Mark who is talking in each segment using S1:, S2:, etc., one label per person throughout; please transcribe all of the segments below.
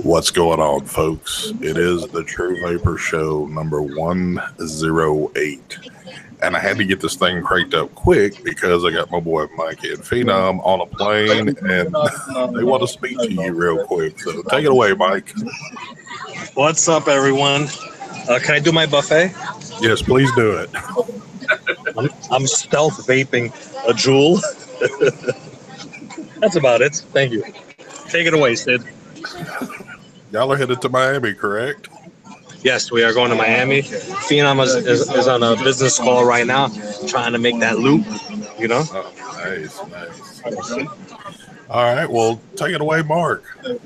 S1: What's going on, folks? It is the True Vapor Show number 108. And I had to get this thing cranked up quick because I got my boy Mikey and Phenom on a plane and they want to speak to you real quick. So take it away, Mike.
S2: What's up, everyone? Can I do my buffet?
S1: Yes, please do it.
S2: I'm stealth vaping a jewel. That's about it. Thank you. Take it away, Sid.
S1: Y'all are headed to Miami, correct?
S2: Yes, we are going to Miami. Phenom is on a business call right now, trying to make that loop, you know?
S1: Oh, nice. All right, well, take it away, Mark.
S3: Wait,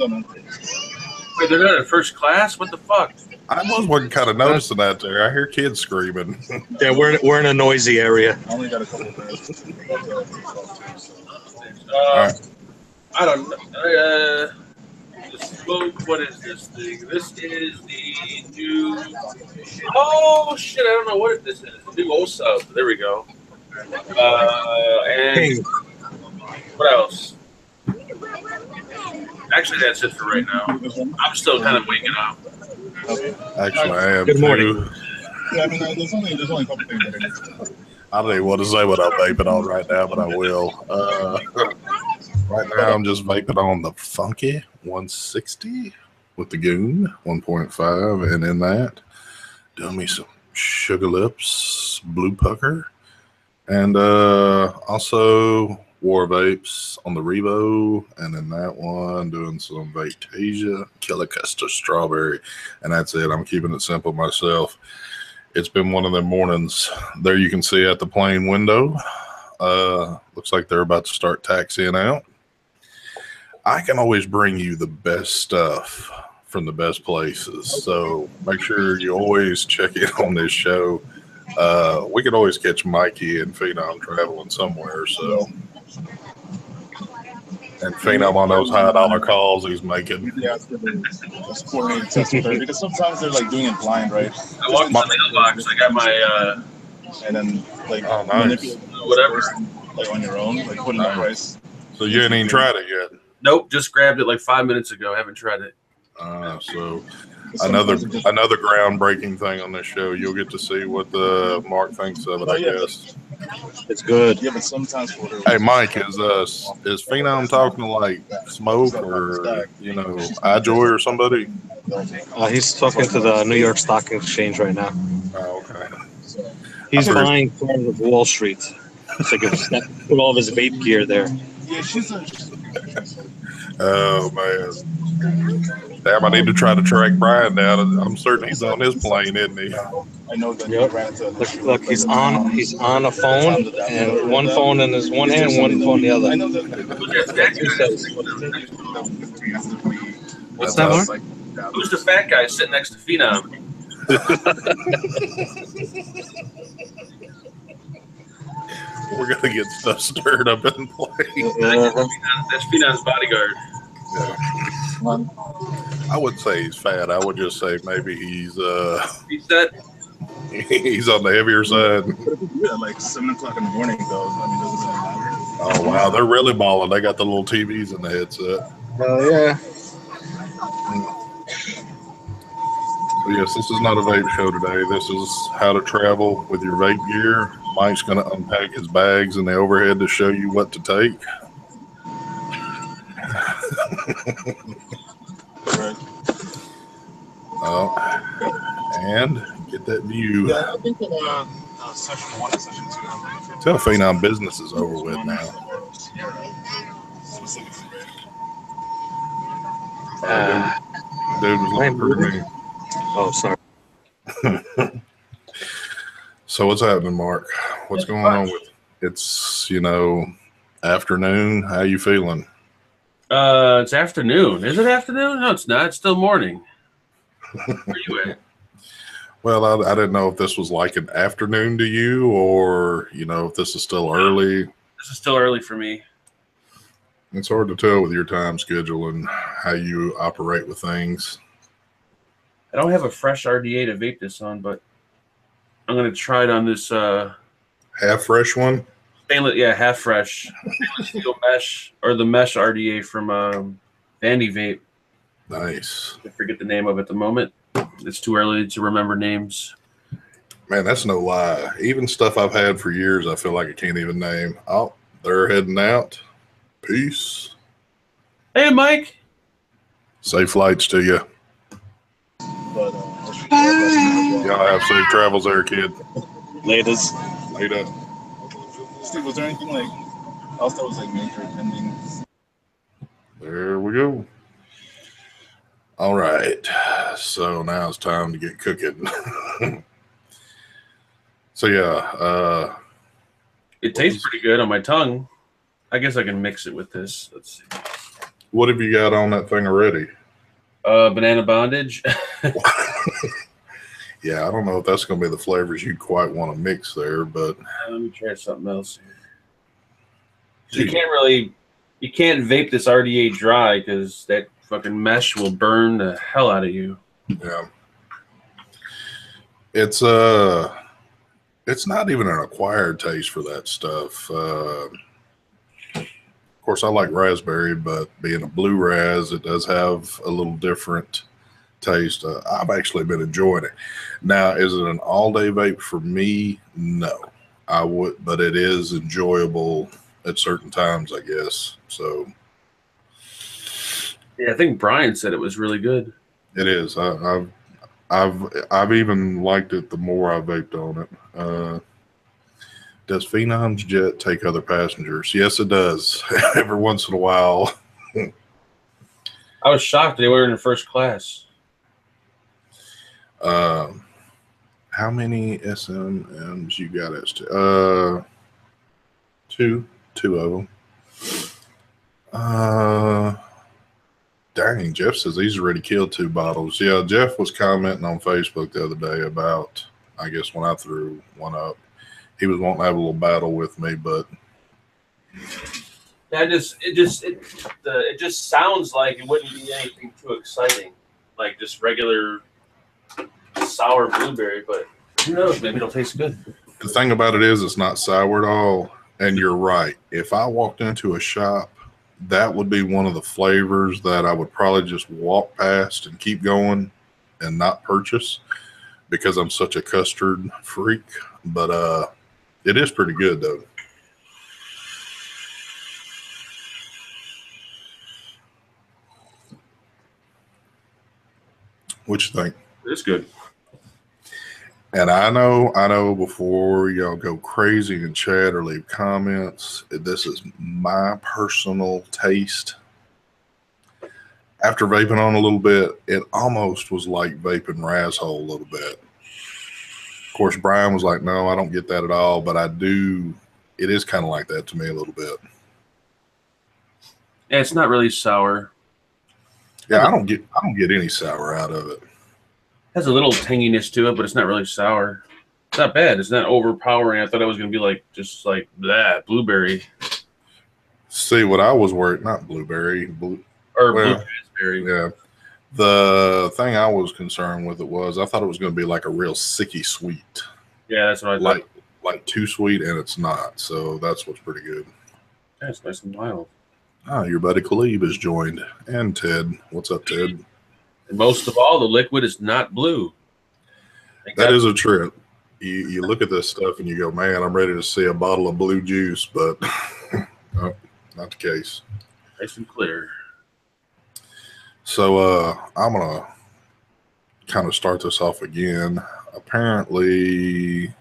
S3: they're not in first class? What the fuck?
S1: I wasn't kind of noticing that there. I hear kids screaming.
S2: Yeah, we're in a noisy area.
S1: All right.
S3: I don't know. What is this thing? This is the new. Oh shit! I don't know what this is. The new OSUB. There we go. And what else? Actually, that's it for right now. I'm still kind of waking up.
S1: Actually, I am.
S2: Good morning.
S1: Too.
S4: Yeah, I mean, there's only a couple things that
S1: I don't even want to say what I'm vaping on right now, but I will. Right now, I'm just vaping on the Funky 160 with the Goon 1.5, and in that, doing me some Sugar Lips, Blue Pucker, and also War Vapes on the Revo, and in that one, doing some Vaptasia, Killer Custard Strawberry, and that's it. I'm keeping it simple myself. It's been one of them mornings. There you can see at the plane window. Looks like they're about to start taxiing out. I can always bring you the best stuff from the best places. So make sure you always check in on this show. We can always catch Mikey and Phenom traveling somewhere. So, and Phenom on those high dollar calls he's making.
S4: yeah, it's coordinated test with her because sometimes they're like doing it blind, right?
S3: I walked my mailbox. I got my
S4: And then like
S1: Oh, nice.
S4: manipulate
S3: whatever.
S4: like on your own, like putting the price.
S1: So you ain't even tried it yet.
S3: Nope, just grabbed it like 5 minutes ago. Haven't tried it.
S1: So another groundbreaking thing on this show. You'll get to see what the Mark thinks of it, I guess.
S2: It's good.
S4: Yeah, but sometimes for her.
S1: Hey, Mike, is Phenom talking to like Smoke or iJoy or somebody?
S2: He's talking to the New York Stock Exchange right now.
S1: Oh, okay.
S2: He's buying part of Wall Street. So he can put all of his vape gear there.
S4: Yeah, she's a.
S1: Oh man. Damn, I need to try to track Brian down. I'm certain he's on his plane, isn't he?
S4: I know that.
S2: Yep. Look, he's on a phone, and one phone in his one hand, one phone in the other.
S4: I know that.
S2: What's that, Mark?
S3: Who's the fat guy sitting next to Phenom?
S1: We're gonna get stuff stirred up in place.
S3: That's Phenom's bodyguard.
S1: Yeah. I wouldn't say he's fat. I would just say maybe he's
S3: He's that.
S1: he's on the heavier side.
S4: Yeah, like 7 o'clock in the morning, though. I mean, doesn't matter.
S1: Oh wow, they're really balling. They got the little TVs in the headset.
S2: Oh yeah.
S1: So yes, this is not a vape show today. This is how to travel with your vape gear. Mike's going to unpack his bags in the overhead to show you what to take. Oh, and get that view.
S4: Yeah, I think session 1 and session 2.
S1: Tell Phenom business is over with now. Dude was looking pretty mean.
S2: Oh, sorry.
S1: So what's happening, Mark? What's going on with it? It's, afternoon. How you feeling?
S3: It's afternoon. Is it afternoon? No, it's not. It's still morning. Where you at?
S1: Well, I didn't know if this was like an afternoon to you or, if this is still early.
S3: This is still early for me.
S1: It's hard to tell with your time schedule and how you operate with things.
S3: I don't have a fresh RDA to vape this on, but I'm going to try it on this
S1: Half fresh one?
S3: stainless, half fresh. Stainless steel mesh, or the mesh RDA from Vandy Vape.
S1: Nice.
S3: I forget the name of it at the moment. It's too early to remember names.
S1: Man, that's no lie. Even stuff I've had for years, I feel like I can't even name. Oh, they're heading out. Peace.
S3: Hey, Mike.
S1: Safe flights to you.
S4: But
S1: Y'all have safe travels there, kid.
S4: latest.
S1: Later.
S4: Steve, was there anything like else that was like major pending?
S1: There we go. All right. So now it's time to get cooking. So yeah,
S3: It tastes pretty good on my tongue. I guess I can mix it with this. Let's see.
S1: what have you got on that thing already?
S3: Banana bondage.
S1: Yeah, I don't know if that's going to be the flavors you quite want to mix there, but
S3: Let me try something else. So you can't vape this RDA dry because that fucking mesh will burn the hell out of you.
S1: yeah, it's not even an acquired taste for that stuff. Of course, I like raspberry, but being a blue raz, it does have a little different taste. I've actually been enjoying it. Now, is it an all-day vape for me? No, I would, but it is enjoyable at certain times, I guess. So
S3: Yeah, I think Brian said it was really good.
S1: it is. I've even liked it the more I vaped on it. Does Phenom's jet take other passengers? Yes, it does. Every once in a while.
S3: I was shocked they were in first class.
S1: How many SMMs you got us to? Two of them. Dang, Jeff says he's already killed 2 bottles. Yeah, Jeff was commenting on Facebook the other day about, I guess when I threw one up, he was wanting to have a little battle with me, but
S3: Yeah, it just sounds like it wouldn't be anything too exciting, like just regular sour blueberry. But who knows? Maybe it'll taste good.
S1: the thing about it is it's not sour at all. And you're right. If I walked into a shop, that would be one of the flavors that I would probably just walk past and keep going and not purchase because I'm such a custard freak. But it is pretty good though. What you think?
S3: It's good.
S1: And I know before y'all go crazy in chat or leave comments, this is my personal taste. After vaping on a little bit, it almost was like vaping Razhole a little bit. Of course, Brian was like, no, I don't get that at all, but I do. It is kind of like that to me a little bit.
S3: Yeah, it's not really sour.
S1: Yeah, I don't get any sour out of it.
S3: Has a little tanginess to it, but it's not really sour. It's not bad. It's not overpowering. I thought it was going to be like just like that blueberry
S1: See, what I was worried, not blueberry,
S3: blue
S1: well,
S3: raspberry.
S1: yeah. The thing I was concerned with it was I thought it was going to be like a real sicky sweet.
S3: Yeah, that's what I thought.
S1: Like too sweet, and it's not. So that's what's pretty good.
S3: Yeah, it's nice and mild.
S1: Ah, your buddy Khalib has joined. And Ted. What's up, Ted?
S3: And most of all, the liquid is not blue.
S1: That is a trip. You look at this stuff and you go, man, I'm ready to see a bottle of blue juice, but no, not the case.
S3: Nice and clear.
S1: So I'm going to kind of start this off again. Apparently,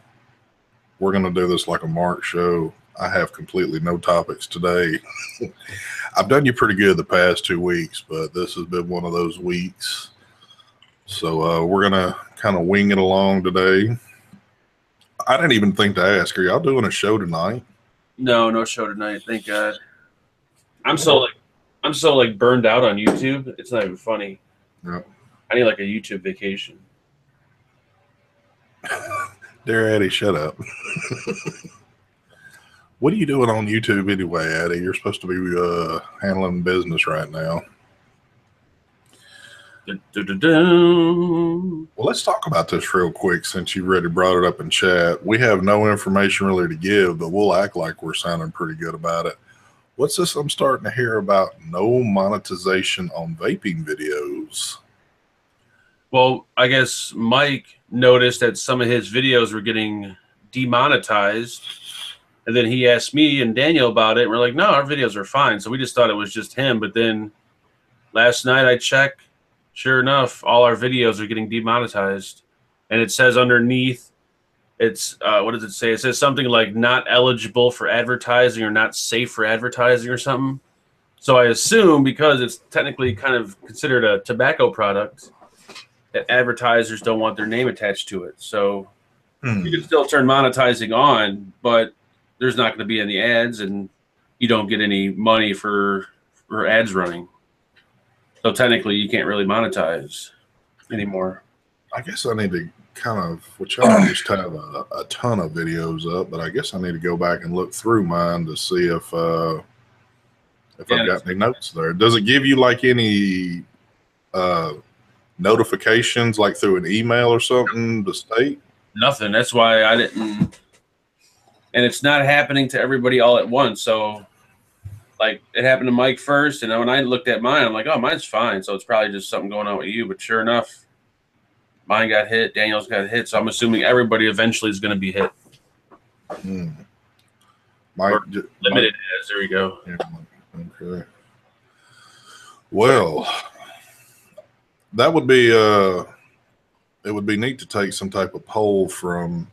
S1: we're going to do this like a Mark show. I have completely no topics today. I've done you pretty good the past 2 weeks, but this has been one of those weeks. So we're going to kind of wing it along today. I didn't even think to ask, are y'all doing a show tonight?
S3: No show tonight. Thank God. I'm so burned out on YouTube. It's not even funny.
S1: Yeah.
S3: I need like a YouTube vacation.
S1: Dear Addie, shut up. What are you doing on YouTube anyway, Addie? You're supposed to be handling business right now. Well, let's talk about this real quick since you already brought it up in chat. We have no information really to give, but we'll act like we're sounding pretty good about it. What's this I'm starting to hear about? No monetization on vaping videos.
S3: Well, I guess Mike noticed that some of his videos were getting demonetized. And then he asked me and Daniel about it. And we're like, no, our videos are fine. So we just thought it was just him. But then last night I checked. Sure enough, all our videos are getting demonetized. And it says underneath, it's, what does it say? It says something like not eligible for advertising or not safe for advertising or something. So I assume because it's technically kind of considered a tobacco product, that advertisers don't want their name attached to it. So you can still turn monetizing on, but there's not going to be any ads and you don't get any money for ads running. So technically you can't really monetize anymore.
S1: I guess I need to kind of, which I just have a ton of videos up, but I guess I need to go back and look through mine to see if I've got any notes there. Does it give you like any notifications like through an email or something to state?
S3: Nothing. That's why I didn't. And it's not happening to everybody all at once. So like it happened to Mike first. And when I looked at mine, I'm like, oh, mine's fine. So it's probably just something going on with you. But sure enough, mine got hit. Daniel's got hit. So I'm assuming everybody eventually is going to be hit.
S1: Mike,
S3: limited as. There we go.
S1: Yeah, okay. Well, that would be it would be neat to take some type of poll from,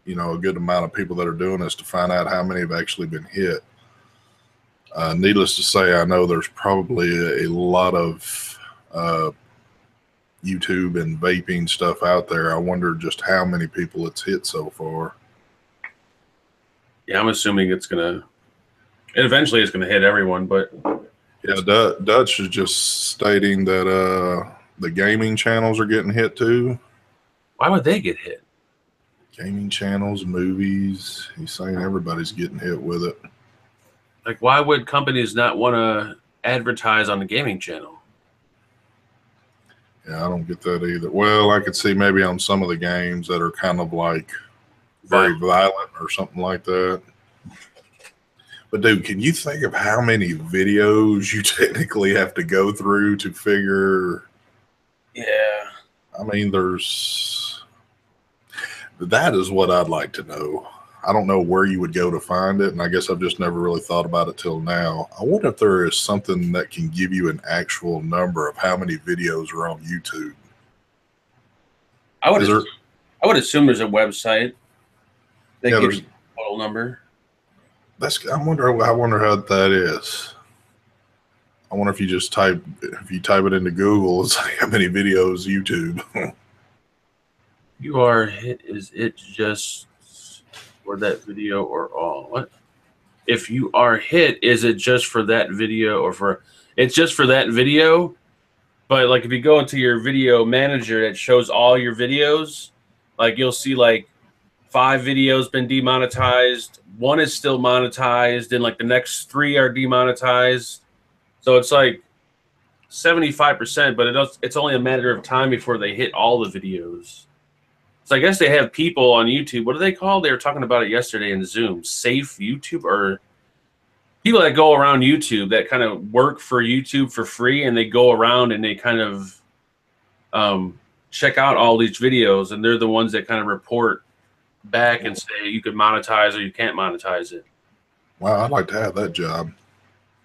S1: you know, a good amount of people that are doing this to find out how many have actually been hit. Needless to say, I know there's probably a lot of YouTube and vaping stuff out there. I wonder just how many people it's hit so far.
S3: Yeah, I'm assuming it's gonna. Eventually, it's gonna hit everyone. But
S1: yeah, Dutch is just stating that the gaming channels are getting hit too.
S3: Why would they get hit?
S1: Gaming channels, movies. He's saying everybody's getting hit with it.
S3: Like, why would companies not want to advertise on the gaming channel?
S1: Yeah, I don't get that either. Well, I could see maybe on some of the games that are kind of like very violent or something like that. But dude, can you think of how many videos you technically have to go through to figure?
S3: Yeah.
S1: I mean, that is what I'd like to know. I don't know where you would go to find it, and I guess I've just never really thought about it till now. I wonder if there is something that can give you an actual number of how many videos are on YouTube.
S3: I would assume there's a website that gives you a total number.
S1: I wonder how that is. I wonder if you just type it into Google, it's like how many videos YouTube.
S3: You are hit. Is it just for that video or all? What? If you are hit, is it just for that video or for? It's just for that video. But like if you go into your video manager that shows all your videos, like you'll see like 5 videos been demonetized, 1 is still monetized, and like the next 3 are demonetized. So it's like 75%, but it's only a matter of time before they hit all the videos. So I guess they have people on YouTube. What are they called? They were talking about it yesterday in Zoom. Safe YouTube, or people that go around YouTube that kind of work for YouTube for free, and they go around and they kind of check out all these videos, and they're the ones that kind of report back and say you could monetize or you can't monetize it.
S1: Wow, I'd like to have that job.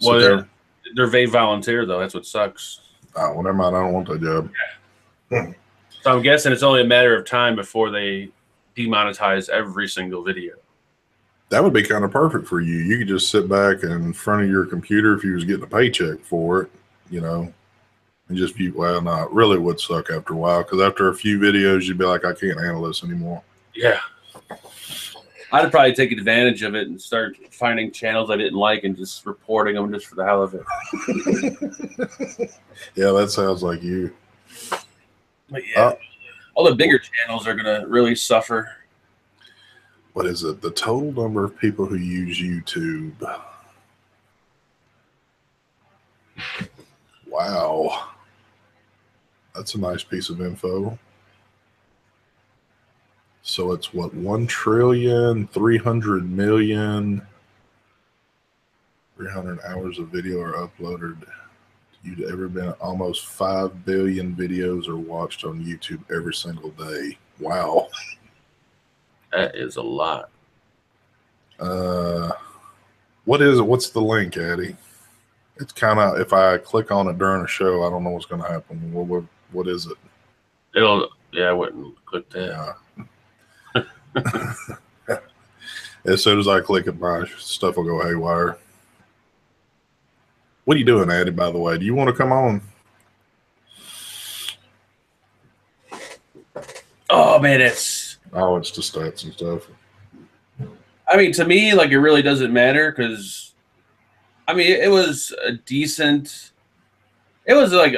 S3: Well, they're vape volunteer though. That's what sucks.
S1: Oh, well, never mind. I don't want that job.
S3: Yeah. So I'm guessing it's only a matter of time before they demonetize every single video.
S1: That would be kind of perfect for you. You could just sit back in front of your computer if you was getting a paycheck for it, you know, and just view. Well, no, it really would suck after a while, because after a few videos, you'd be like, I can't handle this anymore.
S3: Yeah. I'd probably take advantage of it and start finding channels I didn't like and just reporting them just for the hell of it.
S1: Yeah, that sounds like you.
S3: But yeah, all the bigger channels are going to really suffer.
S1: What is it? The total number of people who use YouTube. Wow. That's a nice piece of info. So it's what, 1,300,000,000 300 hours of video are uploaded. You've ever been almost 5 billion videos are watched on YouTube every single day. Wow.
S3: That is a lot.
S1: What is it? What's the link, Addy? It's kind of, if I click on it during a show, I don't know what's going to happen. What is it?
S3: Yeah, I wouldn't click that.
S1: Yeah. As soon as I click it, my stuff will go haywire. What are you doing, Addy, by the way? Do you want to come on?
S3: Oh, man, it's
S1: the stats and stuff.
S3: I mean, to me, like, it really doesn't matter because, I mean, it was a decent, it was like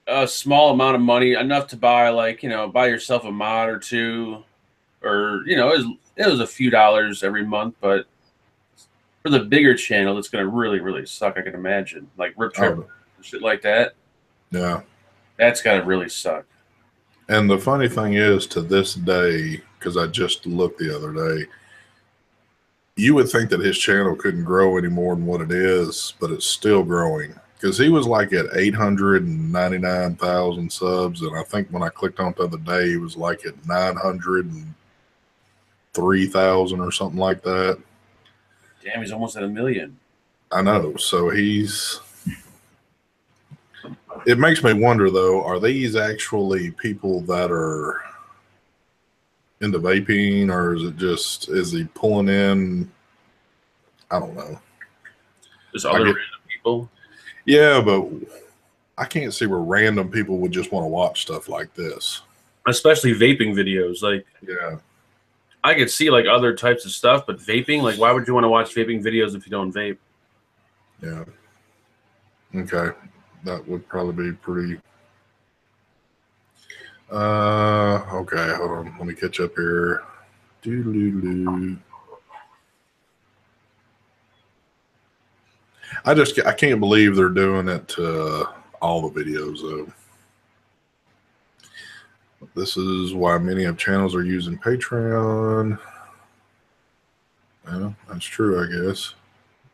S3: a small amount of money, enough to buy, like, you know, buy yourself a mod or two, or, you know, it was a few dollars every month, but for the bigger channel, it's going to really, really suck, I can imagine. Like, Rip Trip, shit like that.
S1: Yeah.
S3: That's got to really suck.
S1: And the funny thing is, to this day, because I just looked the other day, you would think that his channel couldn't grow any more than what it is, but it's still growing. Because he was like at 899,000 subs, and I think when I clicked on it the other day, he was like at 903,000 or something like that.
S3: Damn, he's almost at 1 million.
S1: I know. So it makes me wonder, though, are these actually people that are into vaping, or is he pulling in? I don't know.
S3: Just other random people?
S1: Yeah, but I can't see where random people would just want to watch stuff like this.
S3: Especially vaping videos. Like,
S1: yeah,
S3: I could see like other types of stuff, but vaping, like, why would you want to watch vaping videos if you don't vape?
S1: Yeah. Okay. That would probably be pretty. Okay, hold on. Let me catch up here. Doo-doo-doo. I can't believe they're doing it to all the videos, though. This is why many of channels are using Patreon. Well, that's true, I guess.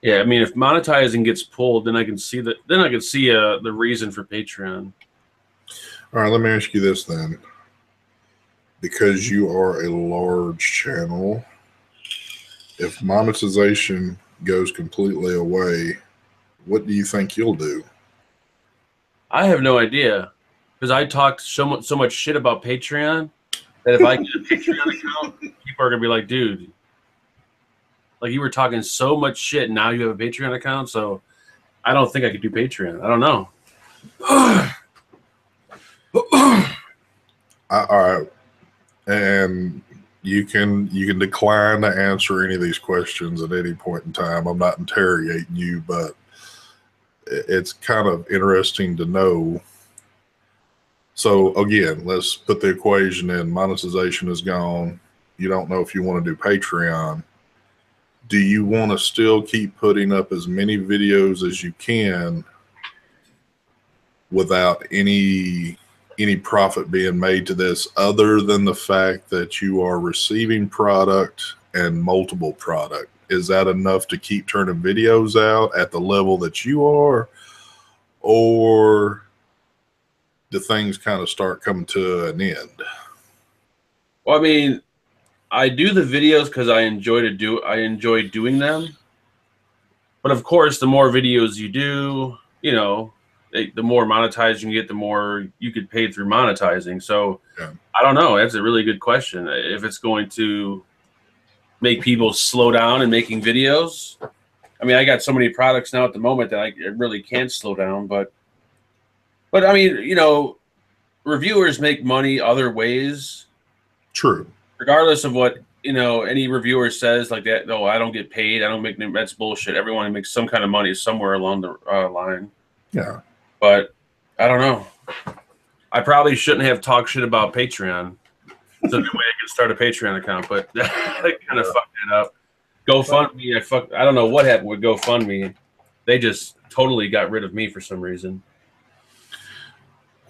S3: Yeah, I mean, if monetizing gets pulled, then I can see that. Then I can see the reason for Patreon.
S1: All right, let me ask you this then. Because you are a large channel, if monetization goes completely away, what do you think you'll do?
S3: I have no idea, because I talked so much shit about Patreon that if I get a Patreon account, people are gonna be like, dude, like, you were talking so much shit, and now you have a Patreon account. So I don't think I could do Patreon. I don't know.
S1: All right, and you can decline to answer any of these questions at any point in time. I'm not interrogating you, but it's kind of interesting to know. So again, let's put the equation in. Monetization is gone. You don't know if you want to do Patreon. Do you want to still keep putting up as many videos as you can without any profit being made to this, other than the fact that you are receiving product and multiple product? Is that enough to keep turning videos out at the level that you are, or do things kind of start coming to an end?
S3: Well, I mean, I do the videos because I enjoy doing them. But of course, the more videos you do, you know, the more monetized you get, the more you get paid through monetizing. So yeah. I don't know. That's a really good question. If it's going to make people slow down in making videos. I mean, I got so many products now at the moment that I really can't slow down. But I mean, you know, reviewers make money other ways.
S1: True.
S3: Regardless of what, you know, any reviewer says, like that, no, I don't get paid, I don't make, that's bullshit. Everyone makes some kind of money somewhere along the line.
S1: Yeah.
S3: But I don't know. I probably shouldn't have talked shit about Patreon. There's a good way I could start a Patreon account, but I kind of fucked it up. GoFundMe, I don't know what happened with GoFundMe. They just totally got rid of me for some reason.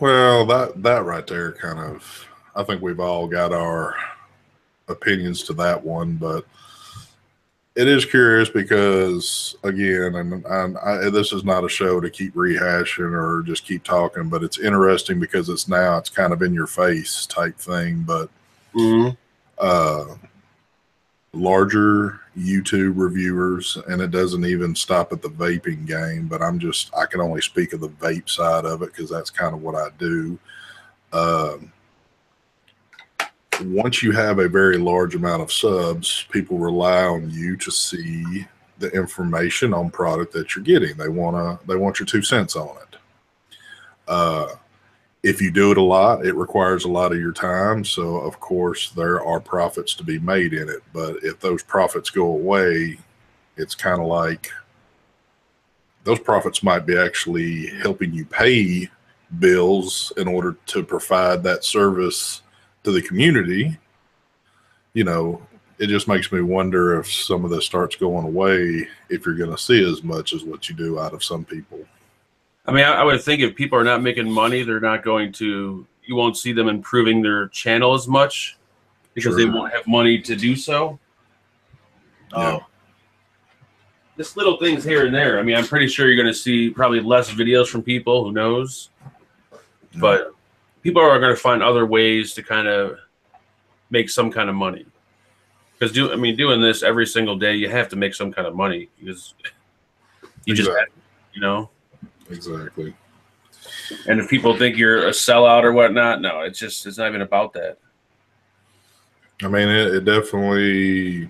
S1: Well, that right there kind of, I think we've all got our opinions to that one, but It is curious because, again, and this is not a show to keep rehashing or just keep talking, but it's interesting because it's kind of in your face type thing. But larger YouTube reviewers, and it doesn't even stop at the vaping game, but I can only speak of the vape side of it because that's kind of what I do. Once you have a very large amount of subs, people rely on you to see the information on product that you're getting. They want your 2 cents on it. If you do it a lot, it requires a lot of your time. So of course there are profits to be made in it. But if those profits go away, it's kind of like those profits might be actually helping you pay bills in order to provide that service to the community. You know, it just makes me wonder if some of this starts going away, if you're going to see as much as what you do out of some people.
S3: I mean, I would think if people are not making money, they're not going to, you won't see them improving their channel as much because they won't have money to do so.
S1: Yeah.
S3: Just little things here and there. I mean, I'm pretty sure you're going to see probably less videos from people, who knows? But people are going to find other ways to kind of make some kind of money. Because doing this every single day, you have to make some kind of money because you just, you know.
S1: Exactly.
S3: And if people think you're a sellout or whatnot, no, it's not even about that.
S1: I mean, it definitely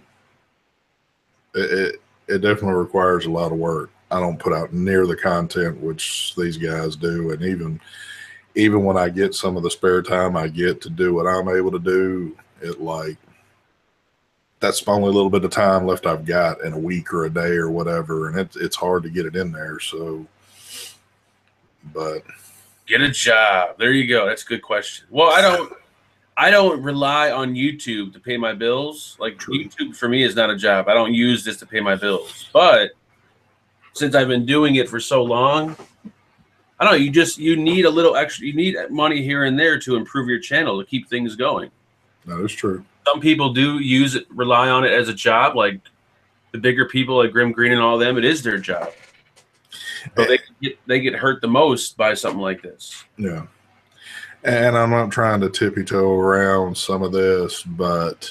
S1: requires a lot of work. I don't put out near the content which these guys do, and even when I get some of the spare time I get to do what I'm able to do, that's only a little bit of time left I've got in a week or a day or whatever, and it's hard to get it in there. So, but
S3: get a job. There you go. That's a good question. Well, I don't rely on YouTube to pay my bills. Like YouTube for me is not a job. I don't use this to pay my bills. But since I've been doing it for so long, I don't know, you need a little extra, you need money here and there to improve your channel, to keep things going.
S1: That is true.
S3: Some people do rely on it as a job, like the bigger people like Grim Green and all them, it is their job. So they get hurt the most by something like this.
S1: Yeah. And I'm not trying to tippy-toe around some of this, but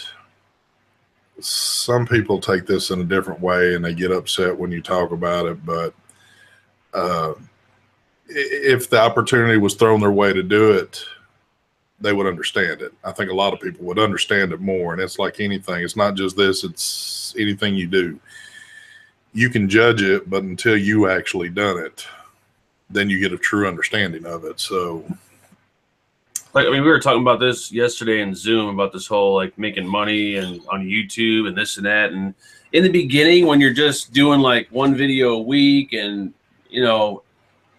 S1: some people take this in a different way and they get upset when you talk about it. But if the opportunity was thrown their way to do it, they would understand it. I think a lot of people would understand it more. And it's like anything. It's not just this. It's anything you do. You can judge it, but until you actually done it, then you get a true understanding of it. So,
S3: like, I mean, we were talking about this yesterday in Zoom about this whole like making money and on YouTube and this and that. And in the beginning, when you're just doing like one video a week and, you know,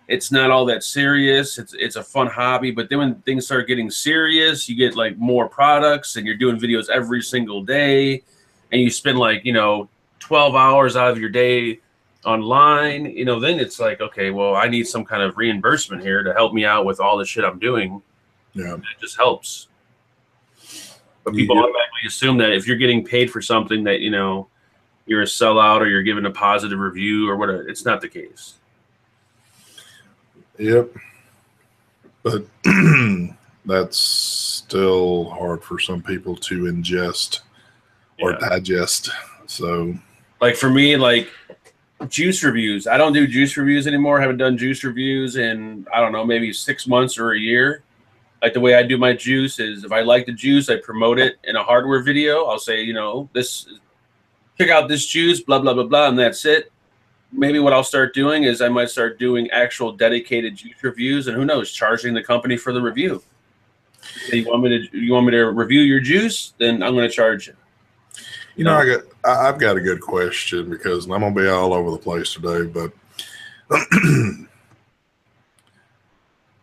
S3: it's not all that serious. It's a fun hobby. But then when things start getting serious, you get like more products and you're doing videos every single day and you spend like, you know, 12 hours out of your day online, you know, then it's like, okay, well, I need some kind of reimbursement here to help me out with all the shit I'm doing.
S1: Yeah.
S3: It just helps. But people automatically assume that if you're getting paid for something that, you know, you're a sellout or you're giving a positive review or whatever. It's not the case.
S1: Yep. But that's still hard for some people to ingest or digest. So,
S3: like for me, like juice reviews, I don't do juice reviews anymore. I haven't done juice reviews in, I don't know, maybe 6 months or a year. Like the way I do my juice is if I like the juice, I promote it in a hardware video. I'll say, you know, check out this juice, blah, blah, blah, blah, and that's it. Maybe what I'll start doing is I might start doing actual dedicated juice reviews, and who knows, charging the company for the review. So you want me to review your juice? Then I'm going to charge you.
S1: You know, I've got a good question because I'm going to be all over the place today, but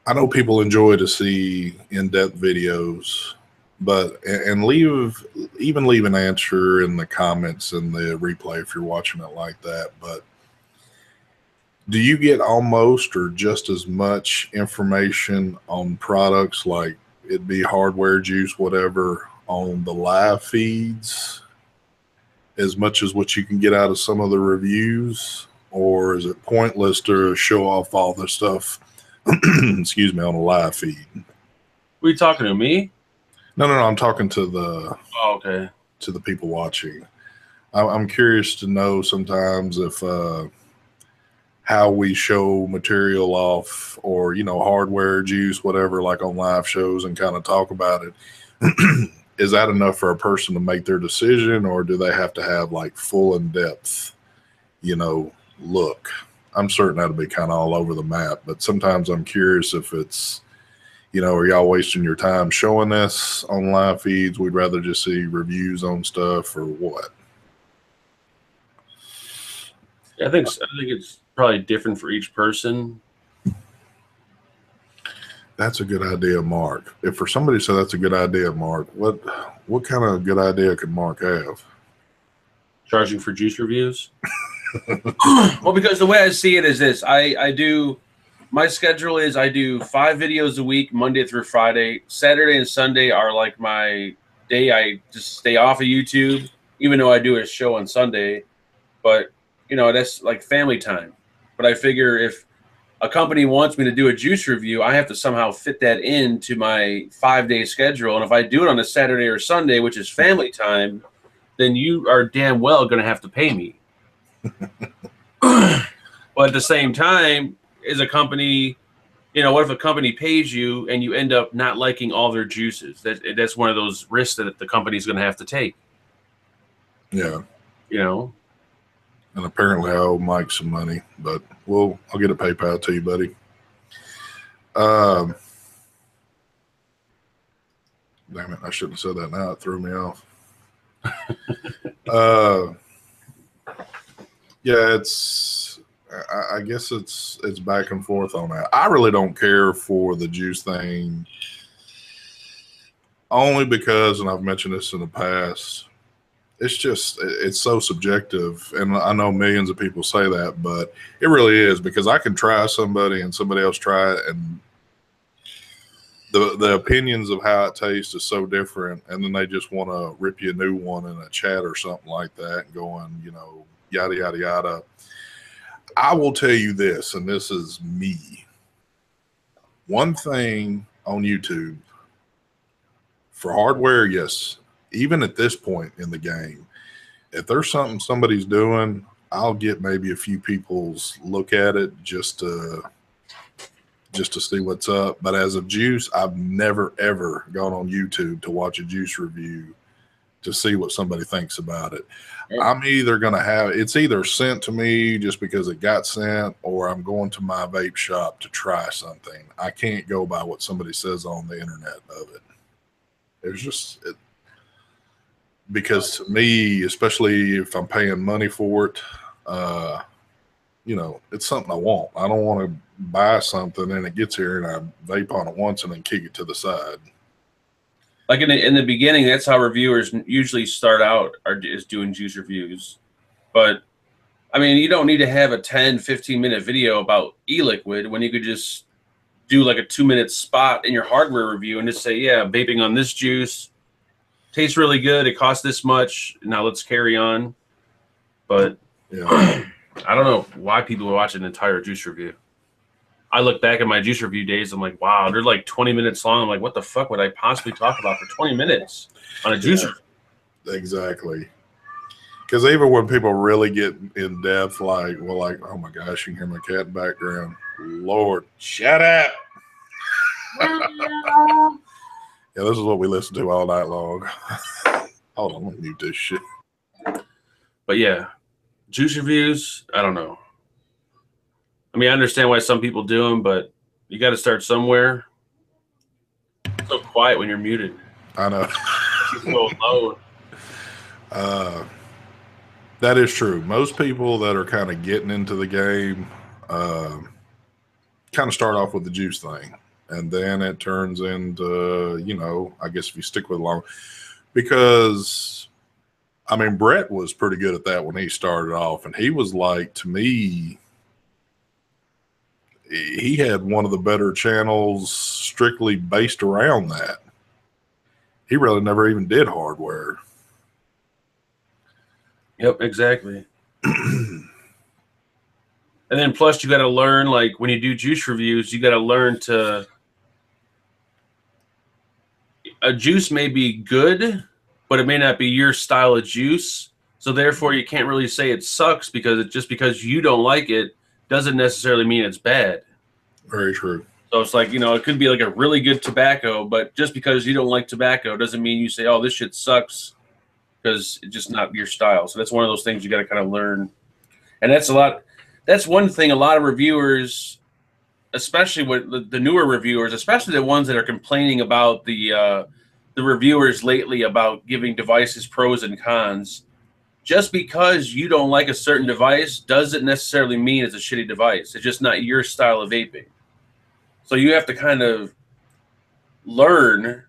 S1: I know people enjoy to see in-depth videos, but even leave an answer in the comments in the replay if you're watching it like that. But do you get almost or just as much information on products, like it'd be hardware, juice, whatever, on the live feeds as much as what you can get out of some of the reviews, or is it pointless to show off all this stuff? Excuse me, on a live feed.
S3: Were you talking to me?
S1: No, I'm talking to the
S3: okay,
S1: to the people watching. I'm curious to know sometimes if how we show material off, or hardware, juice, whatever, like on live shows, and kind of talk about it. Is that enough for a person to make their decision, or do they have to have like full in depth, look? I'm certain that'll be kind of all over the map, but sometimes I'm curious if it's, are y'all wasting your time showing this on live feeds? We'd rather just see reviews on stuff, or what?
S3: I think it's probably different for each person.
S1: That's a good idea, Mark. If for somebody said that's a good idea, Mark, what kind of good idea could Mark have?
S3: Charging for juice reviews? Well, because the way I see it is this. My schedule is I do 5 videos a week, Monday through Friday. Saturday and Sunday are like my day. I just stay off of YouTube, even though I do a show on Sunday. But, that's like family time. But I figure if a company wants me to do a juice review, I have to somehow fit that into my 5-day schedule. And if I do it on a Saturday or Sunday, which is family time, then you are damn well going to have to pay me. But at the same time, as a company, what if a company pays you and you end up not liking all their juices? That's one of those risks that the company's going to have to take.
S1: Yeah.
S3: And
S1: apparently I owe Mike some money, but I'll get a PayPal to you, buddy. Damn it, I shouldn't have said that now. It threw me off. Yeah, I guess it's back and forth on that. I really don't care for the juice thing, only because, and I've mentioned this in the past, it's so subjective. And I know millions of people say that, but it really is, because I can try somebody and somebody else try it, and the opinions of how it tastes is so different, and then they just want to rip you a new one in a chat or something like that, and going, yada, yada, yada. I will tell you this, and this is me. One thing on YouTube, for hardware, yes, even at this point in the game, if there's something somebody's doing, I'll get maybe a few people's look at it just to see what's up. But as of juice, I've never, ever gone on YouTube to watch a juice review to see what somebody thinks about it. I'm either going to have it's either sent to me just because it got sent, or I'm going to my vape shop to try something. I can't go by what somebody says on the internet of it. It's just because to me, especially if I'm paying money for it, it's something I want. I don't want to buy something and it gets here and I vape on it once and then kick it to the side.
S3: Like in the beginning, that's how reviewers usually start out, is doing juice reviews. But I mean, you don't need to have a 10-15 minute video about e-liquid when you could just do like a 2-minute spot in your hardware review and just say, yeah, vaping on this juice tastes really good. It costs this much. Now let's carry on. But yeah. I don't know why people would watch an entire juice review. I look back at my juice review days. I'm like, wow, they're like 20 minutes long. I'm like, what the fuck would I possibly talk about for 20 minutes on a juice review?
S1: Exactly. Because even when people really get in depth, like, oh my gosh, you can hear my cat in the background. Lord, shut up. Yeah, this is what we listen to all night long. Hold on, I'm going to mute this shit.
S3: But yeah, juice reviews, I don't know. I mean, I understand why some people do them, but you got to start somewhere. It's so quiet when you're muted.
S1: I know.
S3: It's so low.
S1: That is true. Most people that are kind of getting into the game kind of start off with the juice thing. And then it turns into, I guess if you stick with it long. Because, I mean, Brett was pretty good at that when he started off. And he was like, to me, he had one of the better channels strictly based around that. He really never even did hardware.
S3: Yep, exactly. And then plus you got to learn, like when you do juice reviews, you got to learn to, a juice may be good, but it may not be your style of juice. So therefore you can't really say it sucks, because just because you don't like it doesn't necessarily mean it's bad.
S1: Very true.
S3: So it's like, you know, it could be like a really good tobacco, but just because you don't like tobacco doesn't mean you say, oh, this shit sucks, because it's just not your style. So that's one of those things you got to kind of learn. And that's one thing a lot of reviewers, especially with the newer reviewers, especially the ones that are complaining about the reviewers lately about giving devices pros and cons. Just because you don't like a certain device doesn't necessarily mean it's a shitty device. It's just not your style of vaping. So you have to kind of learn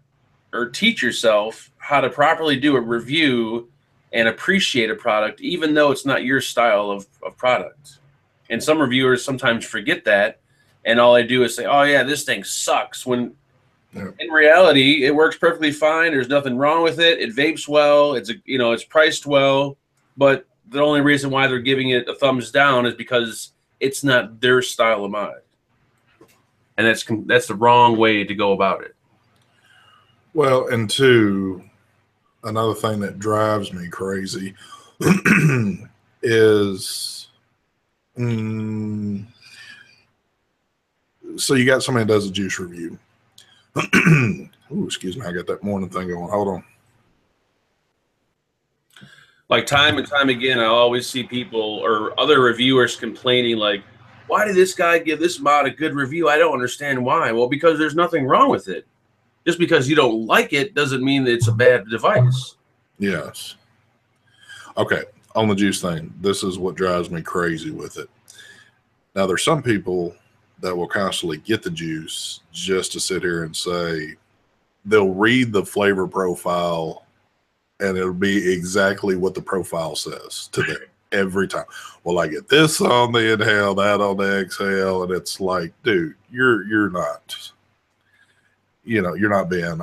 S3: or teach yourself how to properly do a review and appreciate a product, even though it's not your style of product. And some reviewers sometimes forget that, and all they do is say, oh yeah, this thing sucks, when in reality it works perfectly fine. There's nothing wrong with it. It vapes well. It's priced well, but the only reason why they're giving it a thumbs down is because it's not their style of mod. And that's the wrong way to go about it.
S1: Well, and two, another thing that drives me crazy is, so you got somebody that does a juice review. Ooh, excuse me, I got that morning thing going. Hold on.
S3: Like time and time again, I always see people or other reviewers complaining like, why did this guy give this mod a good review? I don't understand why. Well, because there's nothing wrong with it. Just because you don't like it doesn't mean that it's a bad device.
S1: Yes. Okay, on the juice thing, this is what drives me crazy with it. Now, there's some people that will constantly get the juice just to sit here and say, they'll read the flavor profile and it'll be exactly what the profile says to them every time. Well, I get this on the inhale, that on the exhale, and it's like, dude, you're not, you're not being.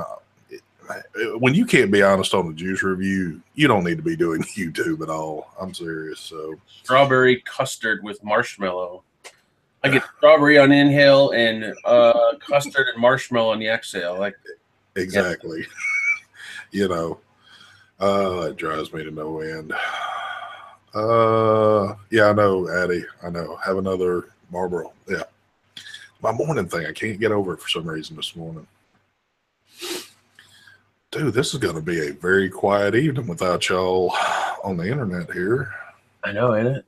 S1: When you can't be honest on a juice review, you don't need to be doing YouTube at all. I'm serious. So
S3: strawberry custard with marshmallow. I get strawberry on inhale and custard and marshmallow on the exhale. Like
S1: exactly. Yeah. It drives me to no end. Yeah, I know, Addie. I know. Have another Marlboro. Yeah. My morning thing, I can't get over it for some reason this morning. Dude, this is going to be a very quiet evening without y'all on the internet here.
S3: I know, ain't it?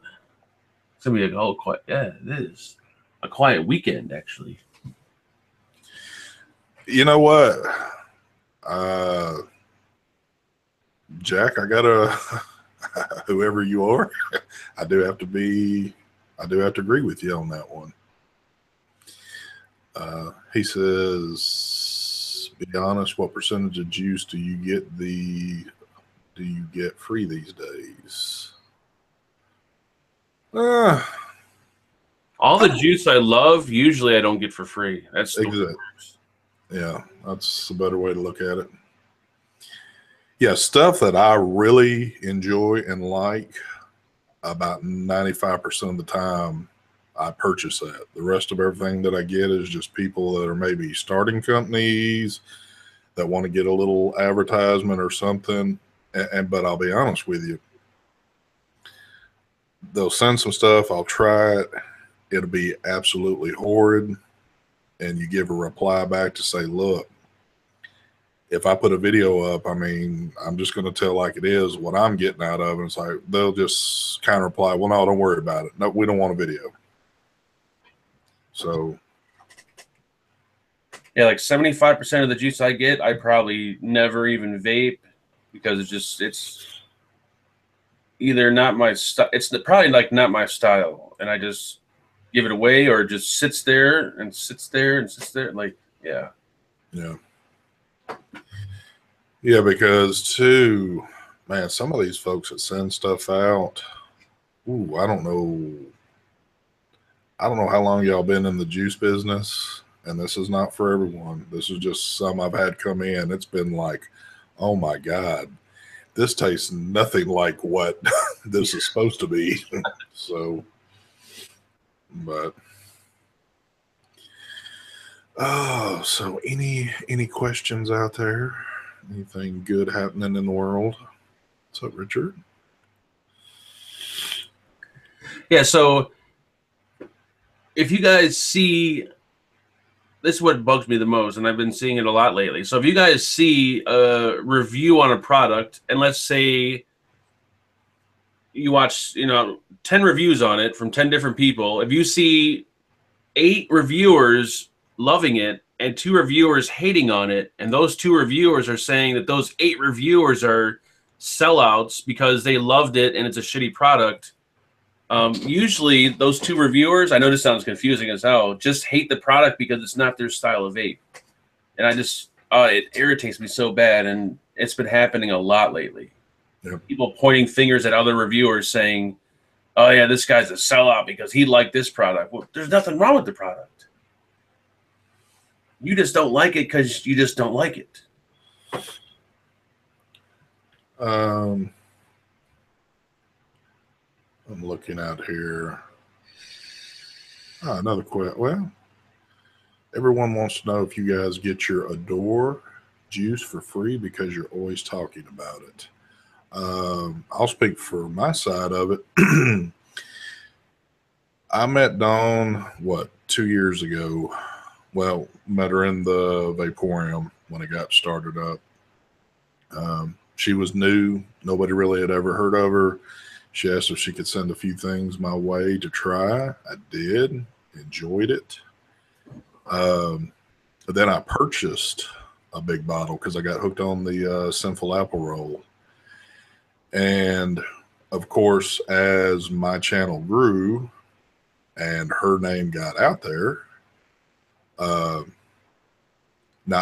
S3: It's going to be a whole quiet. Yeah, it is. A quiet weekend, actually.
S1: You know what? Jack, I got to, whoever you are, I do have to agree with you on that one. He says, be honest, what percentage of juice do you get free these days?
S3: All the juice I love, usually I don't get for free. That's
S1: exactly. Yeah, that's a better way to look at it. Yeah, stuff that I really enjoy and like, about 95% of the time, I purchase that. The rest of everything that I get is just people that are maybe starting companies that want to get a little advertisement or something. But I'll be honest with you, they'll send some stuff. I'll try it. It'll be absolutely horrid. And you give a reply back to say, look, if I put a video up, I mean, I'm just going to tell like it is what I'm getting out of it. It's like, they'll just kind of reply, well, no, don't worry about it. No, we don't want a video. So.
S3: Yeah, like 75% of the juice I get, I probably never even vape, because it's either not my style. It's probably like not my style. And I just give it away, or it just sits there and sits there and sits there. Like, yeah.
S1: Yeah. Yeah, because too, man, some of these folks that send stuff out, ooh, I don't know how long y'all been in the juice business, and this is not for everyone. This is just some I've had come in. It's been like, oh my God, this tastes nothing like what this is supposed to be. So, but oh, so any questions out there? Anything good happening in the world? What's up, Richard?
S3: Yeah, so if you guys see, this is what bugs me the most, and I've been seeing it a lot lately. So if you guys see a review on a product, and let's say you watch, 10 reviews on it from 10 different people, if you see 8 reviewers loving it and 2 reviewers hating on it, and those 2 reviewers are saying that those 8 reviewers are sellouts because they loved it and it's a shitty product, usually those 2 reviewers, I know this sounds confusing as hell, just hate the product because it's not their style of vape. And I just, it irritates me so bad, and it's been happening a lot lately.
S1: Yep.
S3: People pointing fingers at other reviewers saying, oh yeah, this guy's a sellout because he liked this product. Well, there's nothing wrong with the product. You just don't like it because you just don't like it.
S1: I'm looking out here. Oh, another question. Well, everyone wants to know if you guys get your Adore juice for free because you're always talking about it. I'll speak for my side of it. I met Dawn, 2 years ago. Well, met her in the Vaporium when it got started up. She was new. Nobody really had ever heard of her. She asked if she could send a few things my way to try. I did. Enjoyed it. But then I purchased a big bottle because I got hooked on the Sinful Apple Roll. And, of course, as my channel grew and her name got out there, now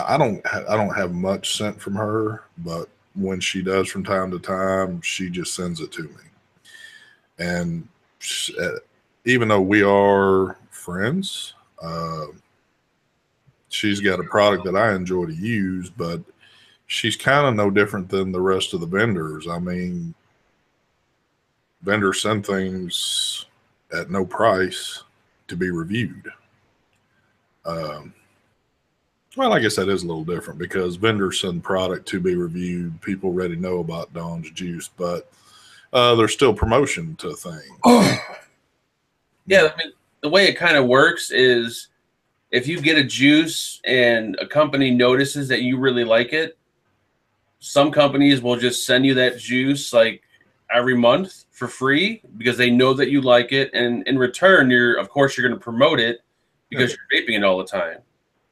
S1: I don't have much sent from her, but when she does from time to time, she just sends it to me. And even though we are friends, she's got a product that I enjoy to use, but she's kind of no different than the rest of the vendors. I mean, vendors send things at no price to be reviewed. Well, I guess that is a little different because vendors send product to be reviewed. People already know about Dawn's juice, but there's still promotion to things.
S3: Yeah, I mean, the way it kind of works is if you get a juice and a company notices that you really like it, some companies will just send you that juice like every month for free because they know that you like it, and in return, of course you're going to promote it because you're vaping it all the time.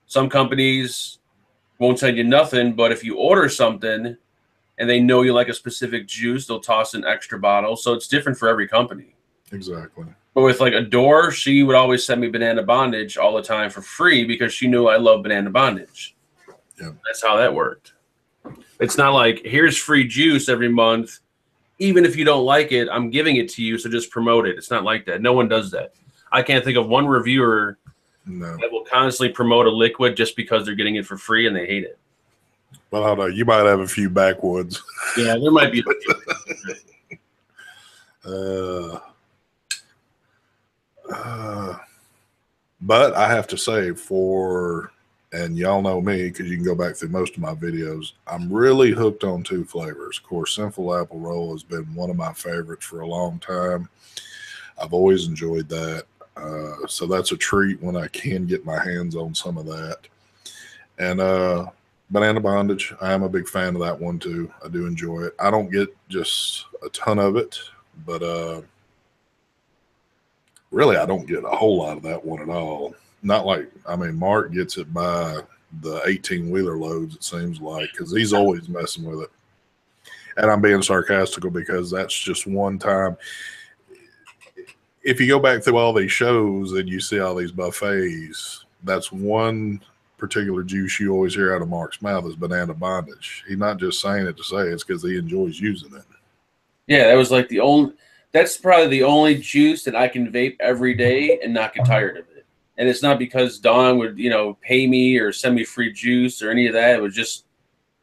S3: Some companies won't send you nothing, but if you order something and they know you like a specific juice, they'll toss an extra bottle. So it's different for every company.
S1: Exactly.
S3: But with like Adore, she would always send me Banana Bondage all the time for free because she knew I love Banana Bondage.
S1: Yeah.
S3: That's how that worked. It's not like, here's free juice every month. Even if you don't like it, I'm giving it to you, so just promote it. It's not like that. No one does that. I can't think of one reviewer that will constantly promote a liquid just because they're getting it for free and they hate it.
S1: Well, I don't know. You might have a few backwoods.
S3: Yeah, there might be
S1: but I have to say, and y'all know me because you can go back through most of my videos, I'm really hooked on 2 flavors. Of course, Sinful Apple Roll has been one of my favorites for a long time. I've always enjoyed that. So that's a treat when I can get my hands on some of that. And Banana Bondage, I am a big fan of that one too. I do enjoy it. I don't get just a ton of it, but really I don't get a whole lot of that one at all. Not like, I mean, Mark gets it by the 18-wheeler loads, it seems like, because he's always messing with it. And I'm being sarcastical because that's just one time. If you go back through all these shows and you see all these buffets, that's one particular juice you always hear out of Mark's mouth is Banana Bondage. He's not just saying it to say it, it's because he enjoys using it.
S3: Yeah, that was like that's probably the only juice that I can vape every day and not get tired of it. And it's not because Dawn would, pay me or send me free juice or any of that. It was just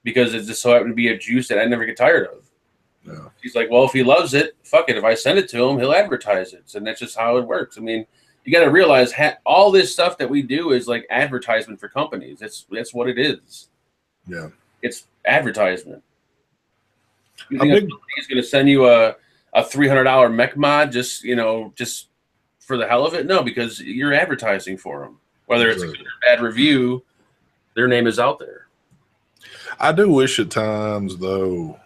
S3: because it just so happened to be a juice that I never get tired of.
S1: Yeah.
S3: He's like, well, if he loves it, fuck it. If I send it to him, he'll advertise it. And that's just how it works. I mean, you got to realize all this stuff that we do is like advertisement for companies. That's what it is.
S1: Yeah.
S3: It's advertisement. You
S1: How
S3: think
S1: big-
S3: a company is going to send you a $300 mech mod just for the hell of it? No, because you're advertising for them. Whether it's a good or bad review, their name is out there.
S1: I do wish at times, though,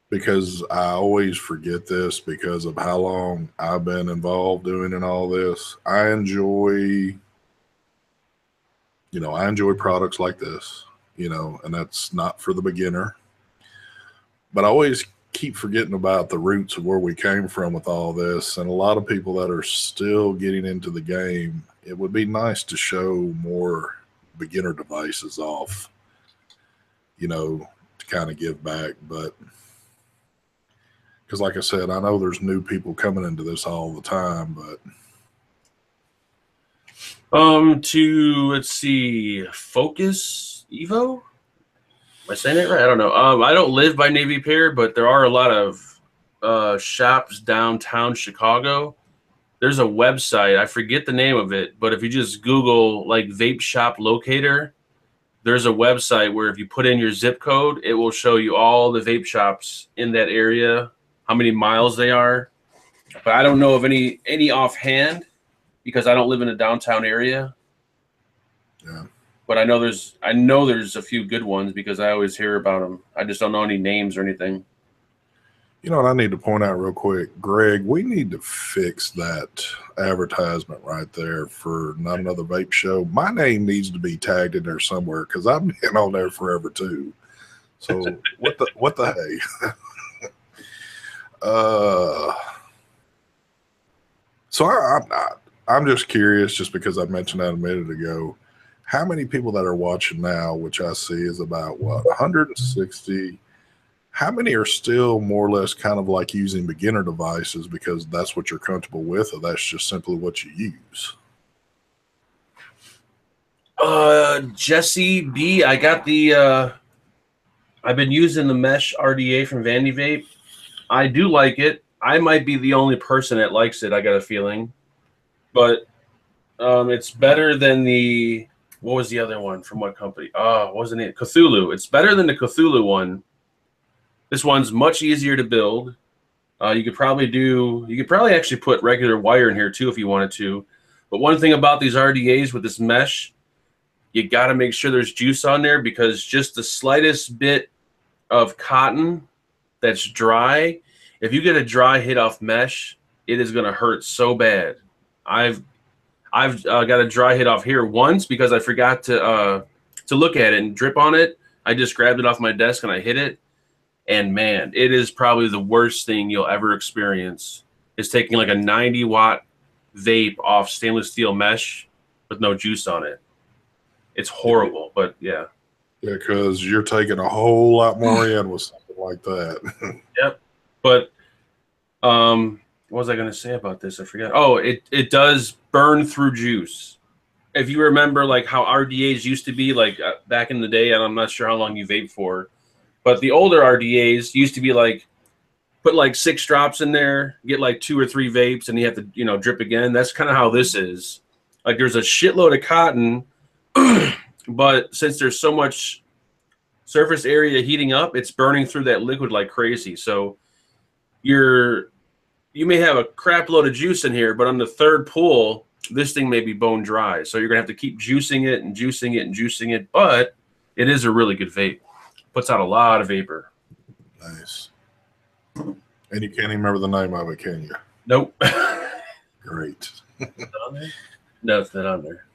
S1: because I always forget this because of how long I've been involved doing and all this. I enjoy products like this, and that's not for the beginner. But I always keep forgetting about the roots of where we came from with all this. And a lot of people that are still getting into the game, it would be nice to show more beginner devices off, to kind of give back. But because like I said, I know there's new people coming into this all the time, but
S3: let's see, Focus Evo. Am I saying it right? I don't know. I don't live by Navy Pier, but there are a lot of shops downtown Chicago. There's a website, I forget the name of it, but if you just Google like vape shop locator, there's a website where if you put in your zip code, it will show you all the vape shops in that area, how many miles they are. But I don't know of any offhand because I don't live in a downtown area.
S1: yeah.
S3: But I know there's a few good ones because I always hear about them. I just don't know any names or anything.
S1: You know what I need to point out real quick, Greg, we need to fix that advertisement right there for Not Another Vape Show. My name needs to be tagged in there somewhere because I've been on there forever too. So what the hey? So I'm just curious, just because I mentioned that a minute ago, how many people that are watching now, which I see is about 160. How many are still more or less kind of like using beginner devices because that's what you're comfortable with, or that's just simply what you use?
S3: Jesse B, I got the I've been using the mesh RDA from Vandy Vape. I do like it. I might be the only person that likes it, I got a feeling. But it's better than what was the other one from what company? Wasn't it Cthulhu? It's better than the Cthulhu one. This one's much easier to build. You could probably actually put regular wire in here too if you wanted to. But one thing about these RDAs with this mesh, you got to make sure there's juice on there because just the slightest bit of cotton that's dry, if you get a dry hit off mesh, it is going to hurt so bad. I've got a dry hit off here once because I forgot to look at it and drip on it. I just grabbed it off my desk and I hit it. And man, it is probably the worst thing you'll ever experience is taking like a 90-watt vape off stainless steel mesh with no juice on it. It's horrible, but yeah.
S1: Yeah, because you're taking a whole lot more in with something like that.
S3: Yep. But what was I going to say about this? I forgot. Oh, it does burn through juice. If you remember like how RDAs used to be like back in the day, and I'm not sure how long you vaped for, but the older RDAs used to be like, put like 6 drops in there, get like 2 or 3 vapes, and you have to, drip again. That's kind of how this is. Like there's a shitload of cotton, but since there's so much surface area heating up, it's burning through that liquid like crazy. So you may have a crap load of juice in here, but on the third pull, this thing may be bone dry. So you're gonna have to keep juicing it and juicing it and juicing it, but it is a really good vape. Puts out a lot of vapor.
S1: Nice. And you can't even remember the name of it, can you?
S3: Nope.
S1: Great.
S3: No, it's not on there.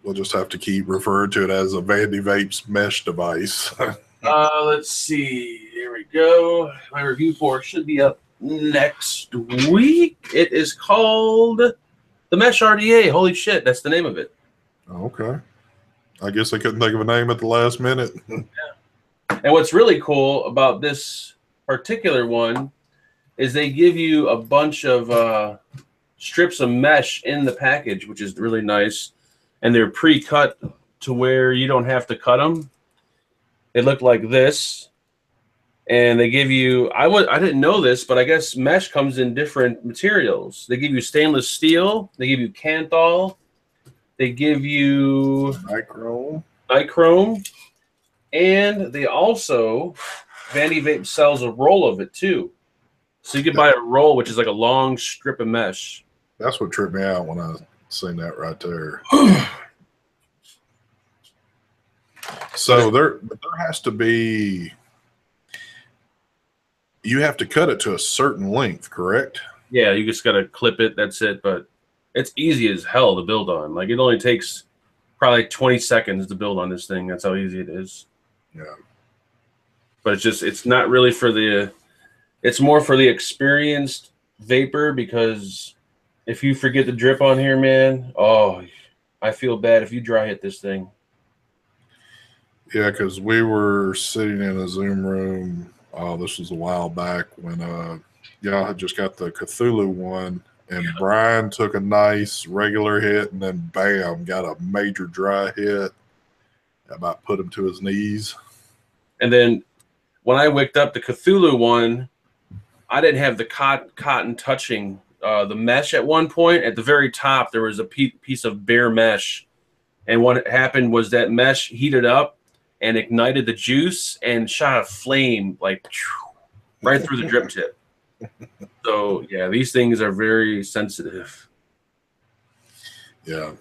S1: We'll just have to keep referring to it as a Vandy Vapes mesh device.
S3: Let's see. Here we go. My review for it should be up next week. It is called the Mesh RDA. Holy shit, that's the name of it.
S1: Okay. I guess I couldn't think of a name at the last minute.
S3: Yeah. And what's really cool about this particular one is they give you a bunch of strips of mesh in the package, which is really nice. And they're pre-cut to where you don't have to cut them. They look like this. And they give you, I didn't know this, but I guess mesh comes in different materials. They give you stainless steel, they give you Kanthal, they give you nichrome, and they also, Vandy Vape sells a roll of it too. So you can buy a roll, which is like a long strip of mesh.
S1: That's what tripped me out when I seen that right there. So there has to be, you have to cut it to a certain length, correct?
S3: Yeah, you just got to clip it. That's it. But it's easy as hell to build on. Like, it only takes probably 20 seconds to build on this thing. That's how easy it is.
S1: Yeah.
S3: But it's not really for the, it's more for the experienced vapor, because if you forget the drip on here, man, oh, I feel bad if you dry hit this thing.
S1: Yeah, because we were sitting in a Zoom room. Oh, this was a while back when y'all had just got the Cthulhu one, and Brian took a nice regular hit, and then bam, got a major dry hit. About put him to his knees.
S3: And then when I wicked up the Cthulhu one, I didn't have the cotton touching the mesh at one point. At the very top, there was a piece of bare mesh. And what happened was that mesh heated up and ignited the juice and shot a flame like right through the drip tip. So, yeah, these things are very sensitive.
S1: Yeah.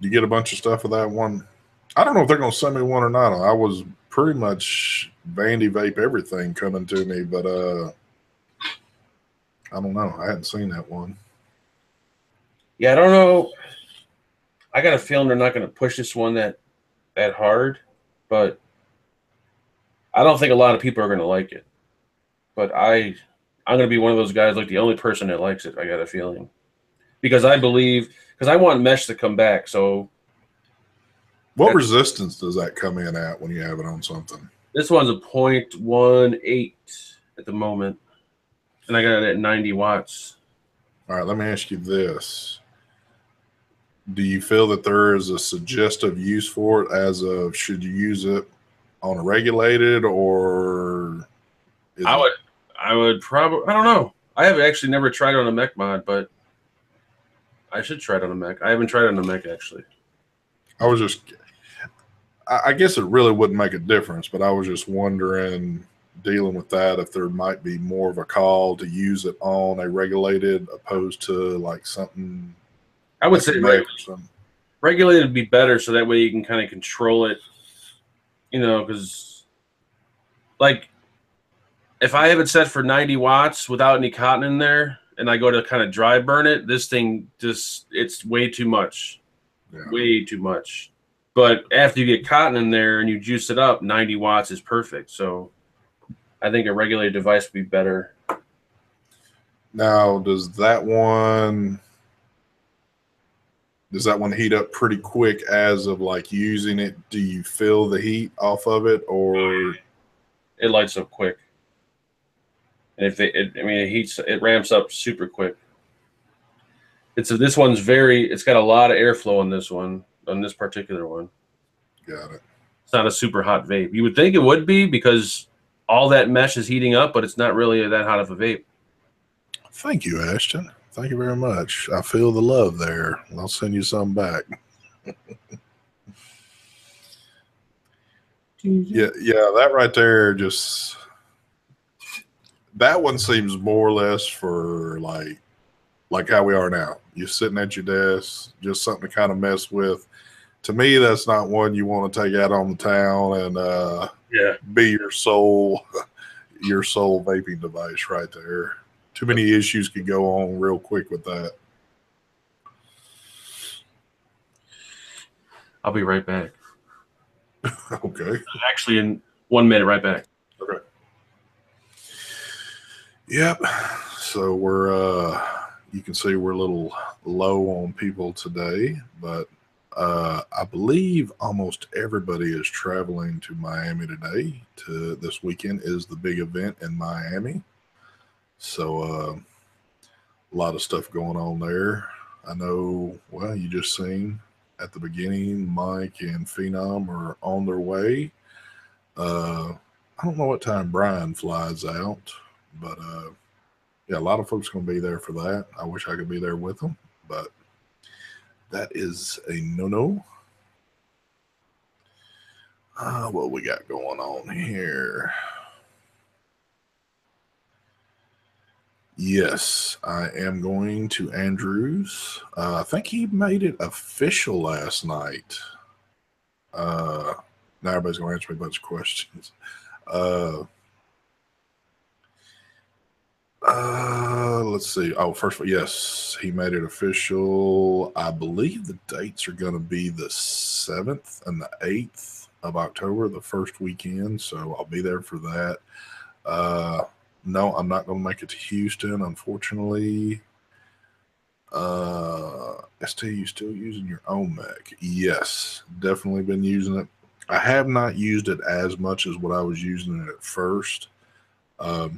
S1: You get a bunch of stuff with that one. I don't know if they're going to send me one or not. I was pretty much Vandy Vape everything coming to me, but I don't know. I hadn't seen that one.
S3: Yeah, I don't know. I got a feeling they're not going to push this one that hard, but I don't think a lot of people are going to like it. But I'm going to be one of those guys, like the only person that likes it. I got a feeling, because I want mesh to come back. So,
S1: what resistance does that come in at when you have it on something?
S3: This one's a 0.18 at the moment, and I got it at 90 watts.
S1: All right, let me ask you this. Do you feel that there is a suggestive use for it, as of should you use it on a regulated, or
S3: I would probably, I don't know. I have actually never tried it on a mech mod, but I should try it on a mech. I haven't tried it on a mech, actually.
S1: I guess it really wouldn't make a difference, but I was just wondering, dealing with that, if there might be more of a call to use it on a regulated opposed to like something.
S3: I would say regulated would be better, so that way you can kind of control it, because like if I have it set for 90 watts without any cotton in there and I go to kind of dry burn it, this thing it's way too much. Yeah. Way too much. But after you get cotton in there and you juice it up, 90 watts is perfect. So I think a regulated device would be better.
S1: Now, does that one heat up pretty quick as of like using it? Do you feel the heat off of it, or
S3: it lights up quick? And it ramps up super quick. This one's it's got a lot of airflow on this one, on this particular one.
S1: Got it.
S3: It's not a super hot vape. You would think it would be, because all that mesh is heating up, but it's not really that hot of a vape.
S1: Thank you, Ashton. Thank you very much. I feel the love there. I'll send you some back. Yeah, that right there, just that one seems more or less for like how we are now. You're sitting at your desk, just something to kind of mess with. To me, that's not one you want to take out on the town and be your sole vaping device right there. Too many issues could go on real quick with that.
S3: I'll be right back.
S1: Okay.
S3: Actually, in 1 minute, right back.
S1: Okay. Yep. So we're you can see we're a little low on people today, but I believe almost everybody is traveling to Miami today. This weekend is the big event in Miami. So a lot of stuff going on there. I know, well, you just seen at the beginning. Mike and Phenom are on their way. I don't know what time Brian flies out, but yeah, a lot of folks going to be there for that. I wish I could be there with them, but that is a no-no. What we got going on here? Yes, I am going to Andrews. I think he made it official last night. Now everybody's going to answer me a bunch of questions. Let's see. Oh, first of all, yes, he made it official. I believe the dates are going to be the 7th and the 8th of October, the first weekend. So I'll be there for that. No, I'm not going to make it to Houston, unfortunately. ST, you still using your own Mac? Yes, definitely been using it. I have not used it as much as what I was using it at first. I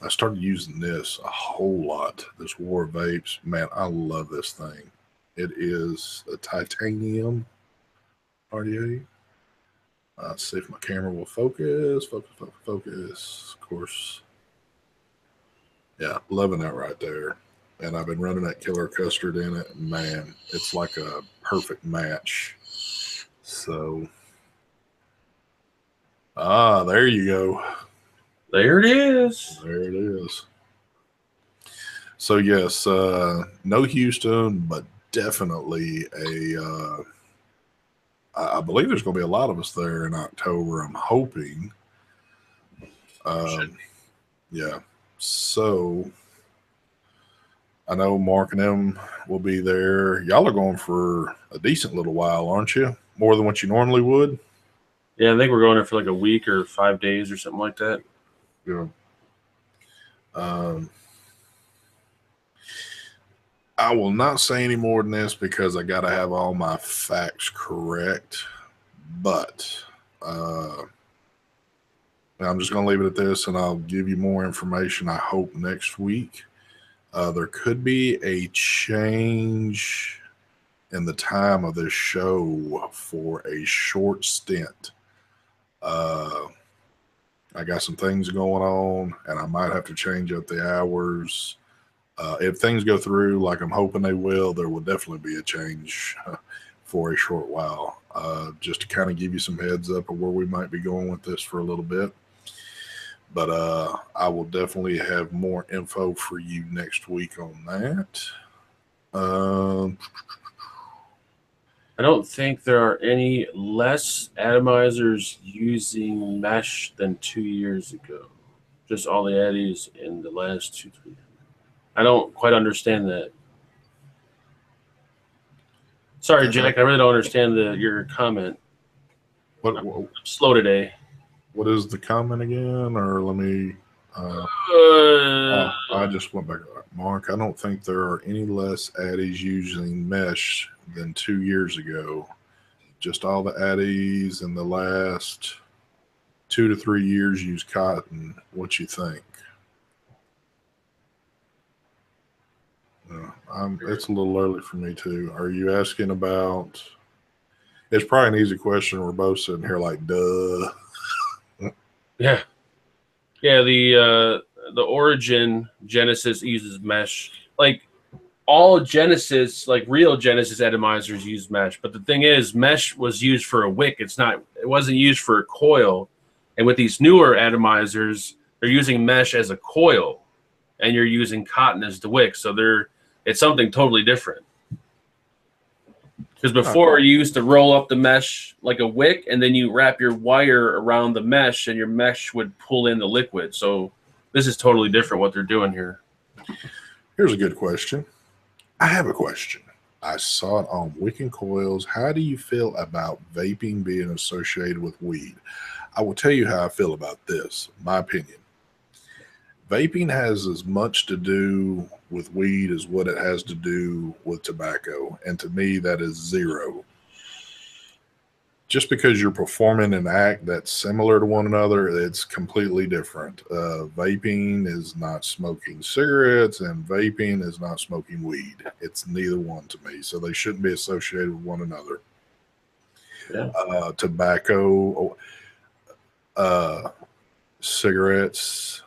S1: started using this a whole lot, this War of Vapes. Man, I love this thing. It is a titanium RDA. Let's see if my camera will focus. Focus. Of course. Yeah, loving that right there. And I've been running that Killer Custard in it. Man, it's like a perfect match. So, there you go.
S3: There it is.
S1: There it is. So, yes, no Houston, but definitely I believe there's going to be a lot of us there in October, I'm hoping. Yeah. So, I know Mark and them will be there. Y'all are going for a decent little while, aren't you? More than what you normally would?
S3: Yeah, I think we're going there for like a week or 5 days or something like that.
S1: Yeah. I will not say any more than this because I got to have all my facts correct. But I'm just going to leave it at this, and I'll give you more information, I hope, next week. There could be a change in the time of this show for a short stint. I got some things going on, and I might have to change up the hours. If things go through like I'm hoping they will, there will definitely be a change for a short while, just to kind of give you some heads up of where we might be going with this for a little bit. But I will definitely have more info for you next week on that.
S3: I don't think there are any less atomizers using mesh than 2 years ago. Just all the addies in the last 2-3 years. I don't quite understand that. Sorry, Jack. I really don't understand your comment. I'm slow today.
S1: What is the comment again? Or let me. I just went back. Mark, I don't think there are any less addies using mesh than 2 years ago. Just all the addies in the last 2 to 3 years use cotton. What you think? It's a little early for me too. Are you asking about? It's probably an easy question. We're both sitting here like, duh.
S3: Yeah. The Origin Genesis uses mesh. Like all Genesis, like real Genesis atomizers use mesh. But the thing is, mesh was used for a wick. It wasn't used for a coil. And with these newer atomizers, they're using mesh as a coil, and you're using cotton as the wick. So it's something totally different. Because before you used to roll up the mesh like a wick, and then you wrap your wire around the mesh, and your mesh would pull in the liquid. So this is totally different what they're doing here.
S1: Here's a good question. I have a question. I saw it on Wick and Coils. How do you feel about vaping being associated with weed? I will tell you how I feel about this, my opinion. Vaping has as much to do with weed as what it has to do with tobacco. And to me, that is zero. just because you're performing an act that's similar to one another, it's completely different. Vaping is not smoking cigarettes, and vaping is not smoking weed. It's neither one to me, so they shouldn't be associated with one another.
S3: Yeah.
S1: Tobacco, cigarettes,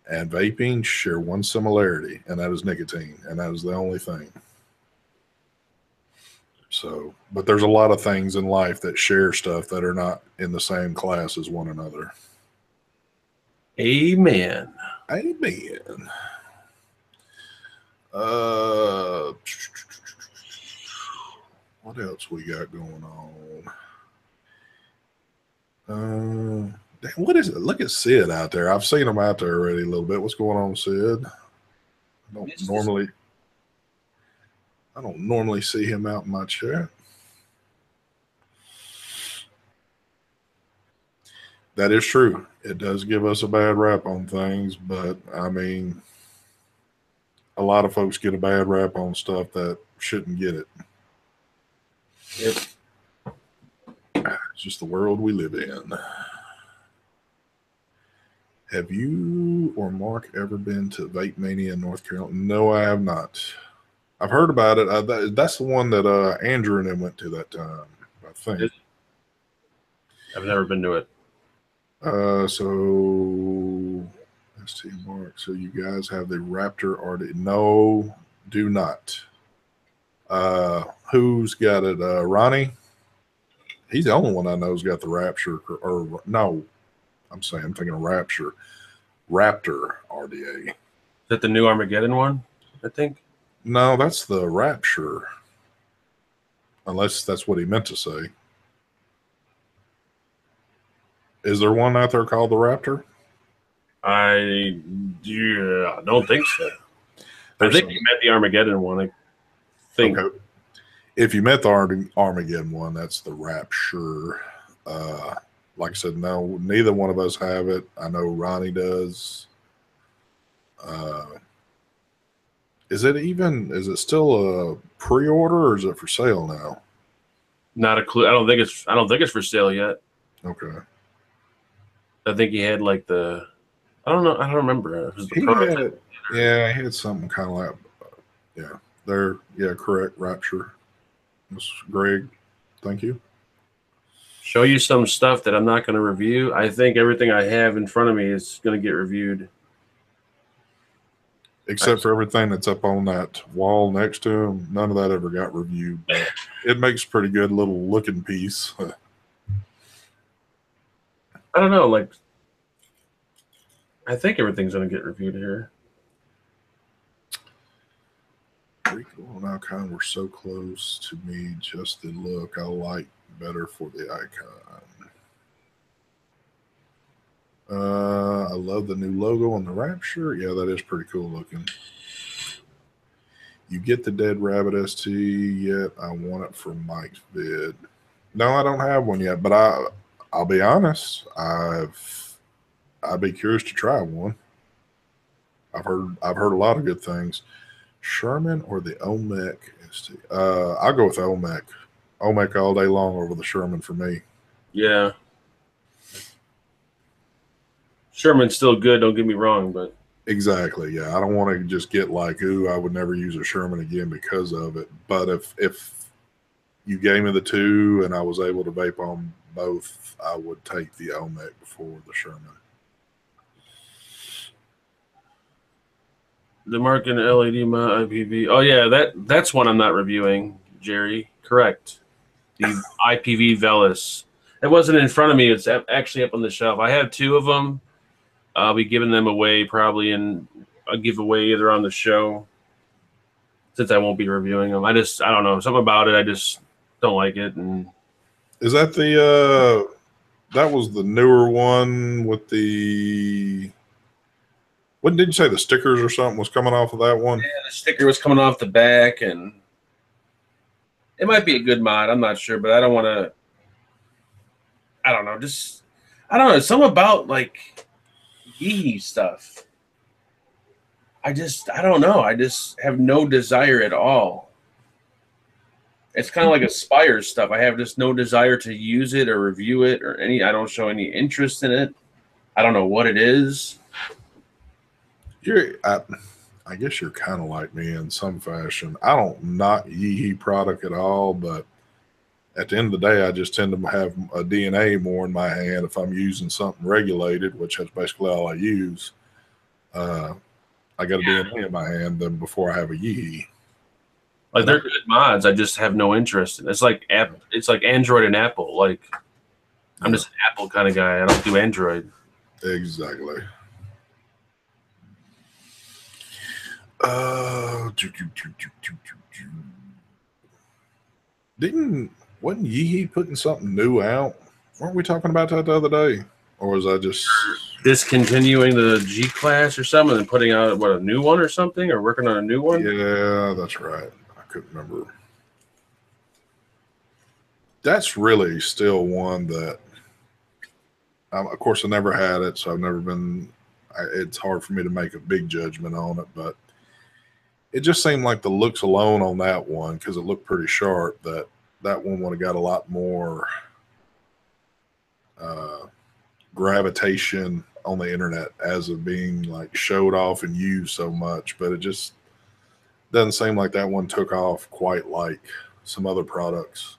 S1: and vaping share one similarity, and that is nicotine, and that is the only thing. So, but there's a lot of things in life that share stuff that are not in the same class as one another.
S3: Amen.
S1: Amen. What else we got going on? What is it? Look at Sid out there. I've seen him out there already a little bit. What's going on, Sid? I don't normally see him out in my chat. That is true. It does give us a bad rap on things, but I mean, a lot of folks get a bad rap on stuff that shouldn't get it.
S3: Yep.
S1: It's just the world we live in. Have you or Mark ever been to Vape Mania in North Carolina? No, I have not. I've heard about it. That's the one that Andrew and them went to that time, I think.
S3: I've never been to it.
S1: So let's see, Mark. So you guys have the Raptor RD? No, do not. Who's got it? Ronnie? He's the only one I know who's got the Rapture. Or no, I'm thinking of Rapture. Raptor RDA.
S3: Is that the new Armageddon one? I think.
S1: No, that's the Rapture. Unless that's what he meant to say. Is there one out there called the Raptor?
S3: I don't think so. I think you meant the Armageddon one. I think.
S1: Okay. If you met the Armageddon one, that's the Rapture. Like I said, no, neither one of us have it. I know Ronnie does. Is it still a pre-order or is it for sale now?
S3: Not a clue. I don't think it's for sale yet.
S1: Okay.
S3: I think he had like the. I don't know. I don't remember. It was the prototype.
S1: He had something kind of like, correct. Rapture. That's Greg. Thank you.
S3: Show you some stuff that I'm not going to review. I think everything I have in front of me is going to get reviewed.
S1: Except for everything that's up on that wall next to him. None of that ever got reviewed. But it makes a pretty good little looking piece.
S3: I don't know. Like, I think everything's going to get reviewed here.
S1: Pretty cool. Now, kind we're so close to me. Just the look I like better for the icon. I love the new logo on the Rapture. Yeah, that is pretty cool looking. You get the Dead Rabbit ST yet? I want it for Mike's vid. No, I don't have one yet, but I'll be honest. I'd be curious to try one. I've heard a lot of good things. Sherman or the Olmec ST? I'll go with Olmec. Olmec all day long over the Sherman for me.
S3: Yeah. Sherman's still good, don't get me wrong, but
S1: exactly, yeah. I don't want to just get like, ooh, I would never use a Sherman again because of it. But if you gave me the two and I was able to vape on both, I would take the Olmec before the Sherman.
S3: the Markin LED IPV. Oh yeah, that's one I'm not reviewing, Jerry. Correct. The IPV Velis. It wasn't in front of me. It's actually up on the shelf. I have two of them. I'll be giving them away probably in a giveaway either on the show, since I won't be reviewing them. I don't know, something about it. I just don't like it. And
S1: is that that was the newer one with the? What did you say? The stickers or something was coming off of that one?
S3: Yeah, the sticker was coming off the back, and it might be a good mod. I'm not sure, but I don't want to. I don't know. I don't know. Something about like Yeehee stuff. I don't know. I just have no desire at all. It's kind of like Aspire stuff. I have just no desire to use it or review it or any. I don't show any interest in it. I don't know what it is.
S1: I guess you're kind of like me in some fashion. I don't knock Yee product at all, but at the end of the day, I just tend to have a DNA more in my hand if I'm using something regulated, which is basically all I use. I got a DNA in my hand than before I have a Yee.
S3: Like they're good mods. I just have no interest in. It's like It's like Android and Apple. Like I'm just an Apple kind of guy. I don't do Android.
S1: Exactly. Wasn't Yee putting something new out? Weren't we talking about that the other day? Or was I just
S3: discontinuing the G class or something and putting out a new one or something, or working on a new one?
S1: Yeah, that's right. I couldn't remember. That's really still one that, of course, I never had it, so I've never been. It's hard for me to make a big judgment on it, but it just seemed like the looks alone on that one, because it looked pretty sharp, that one would have got a lot more gravitation on the internet as of being like showed off and used so much, but it just doesn't seem like that one took off quite like some other products.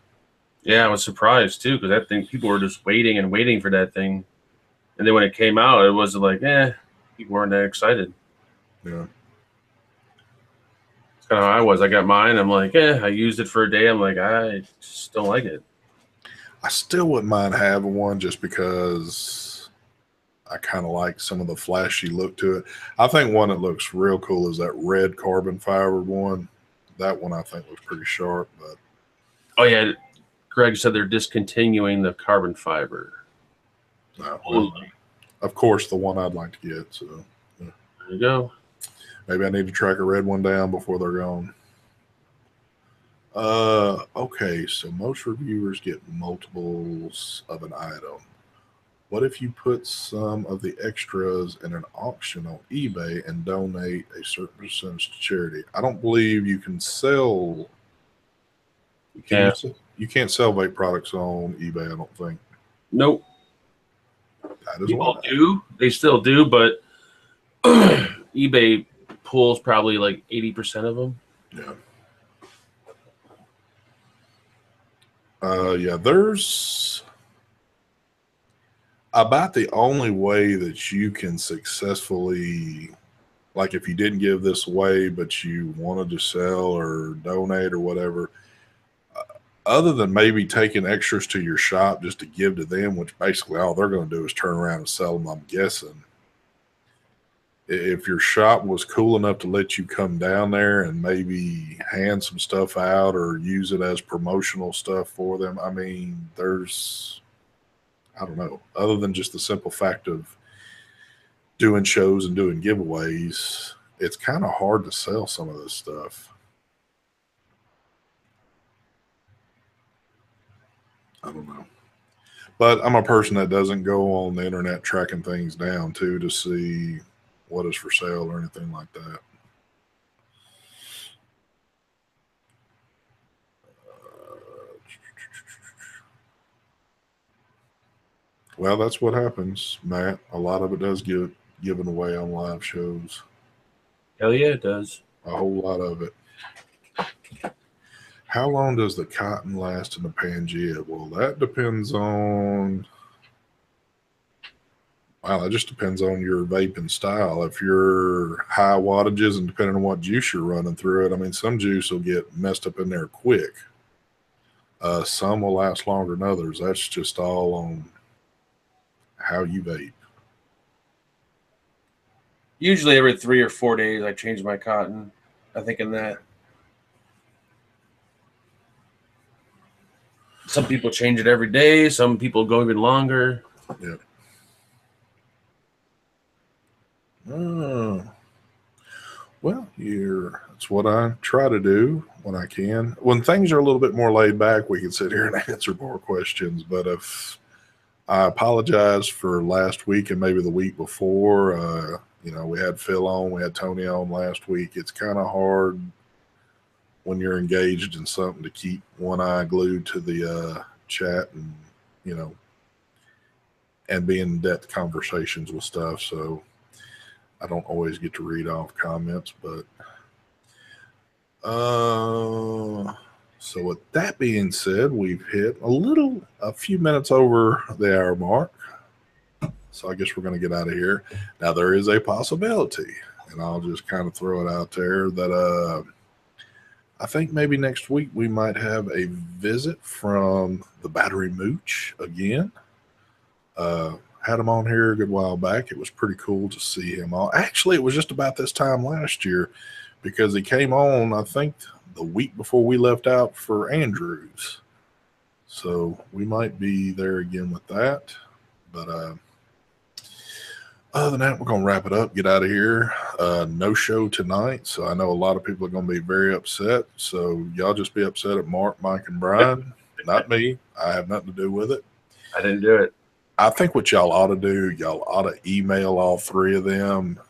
S3: Yeah, I was surprised too, because I think people were just waiting and waiting for that thing, and then when it came out, it was like, people weren't that excited.
S1: Yeah.
S3: Kind of how I was. I got mine. I'm like, I used it for a day. I'm like, I just don't like it.
S1: I still wouldn't mind having one just because I kind of like some of the flashy look to it. I think one that looks real cool is that red carbon fiber one. That one I think looks pretty sharp. But
S3: oh yeah, Greg said they're discontinuing the carbon fiber.
S1: Well, of course, the one I'd like to get. So
S3: there you go.
S1: Maybe I need to track a red one down before they're gone. Okay, so most reviewers get multiples of an item. What if you put some of the extras in an auction on eBay and donate a certain percentage to charity? I don't believe you can sell. You can't sell vape products on eBay, I don't think.
S3: Nope.
S1: That is
S3: People do. They still do, but eBay pulls probably like 80% of them.
S1: Yeah. Yeah, there's about the only way that you can successfully, like if you didn't give this away, but you wanted to sell or donate or whatever, other than maybe taking extras to your shop just to give to them, which basically all they're going to do is turn around and sell them, I'm guessing. If your shop was cool enough to let you come down there and maybe hand some stuff out or use it as promotional stuff for them, I mean, I don't know, other than just the simple fact of doing shows and doing giveaways, it's kind of hard to sell some of this stuff. I don't know. But I'm a person that doesn't go on the internet tracking things down too to see what is for sale or anything like that. Well, that's what happens, Matt. A lot of it does get given away on live shows.
S3: Hell yeah, it does.
S1: A whole lot of it. How long does the cotton last in the Pangea? Well, that depends on... Wow, that just depends on your vaping style. If you're high wattages and depending on what juice you're running through it, I mean, some juice will get messed up in there quick. Some will last longer than others. That's just all on how you vape.
S3: Usually every 3 or 4 days I change my cotton. I think in that. Some people change it every day. Some people go even longer.
S1: Yeah. Well, that's what I try to do when I can. When things are a little bit more laid back, we can sit here and answer more questions. But if I apologize for last week and maybe the week before, we had Phil on, we had Tony on last week. It's kind of hard when you're engaged in something to keep one eye glued to the chat and, you know, and be in depth conversations with stuff. So I don't always get to read off comments, but so with that being said, we've hit a few minutes over the hour mark. So I guess we're going to get out of here. Now there is a possibility, and I'll just kind of throw it out there that I think maybe next week we might have a visit from the Battery Mooch again. Had him on here a good while back. It was pretty cool to see him on. Actually, it was just about this time last year because he came on, I think, the week before we left out for Andrews. So we might be there again with that. But other than that, we're going to wrap it up, get out of here. No show tonight, so I know a lot of people are going to be very upset. So y'all just be upset at Mark, Mike, and Brian. Not me. I have nothing to do with it.
S3: I didn't do it.
S1: I think what y'all ought to do, y'all ought to email all three of them.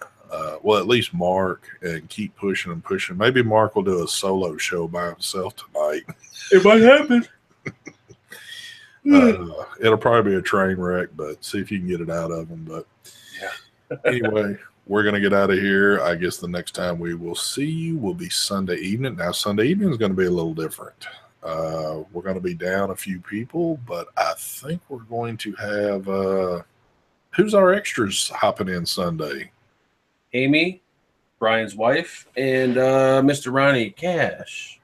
S1: Well, at least Mark, and keep pushing and pushing. Maybe Mark will do a solo show by himself tonight.
S3: It might happen.
S1: It'll probably be a train wreck, but see if you can get it out of him. But
S3: yeah.
S1: Anyway, we're going to get out of here. I guess the next time we will see you will be Sunday evening. Now, Sunday evening is going to be a little different. We're going to be down a few people, but I think we're going to have who's our extras hopping in Sunday?
S3: Amy, Brian's wife, and Mr. Ronnie Cash.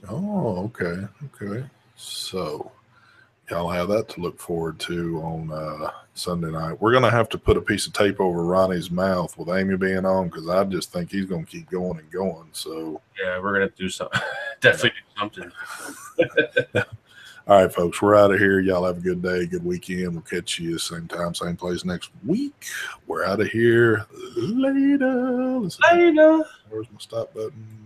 S1: Oh, okay. Okay. So y'all have that to look forward to on Sunday night. We're going to have to put a piece of tape over Ronnie's mouth with Amy being on because I just think he's going to keep going and going. So
S3: yeah, we're going to do something. Definitely do something.
S1: All right, folks, we're out of here. Y'all have a good day, good weekend. We'll catch you same time, same place next week. We're out of here. Later.
S3: Later.
S1: Where's my stop button?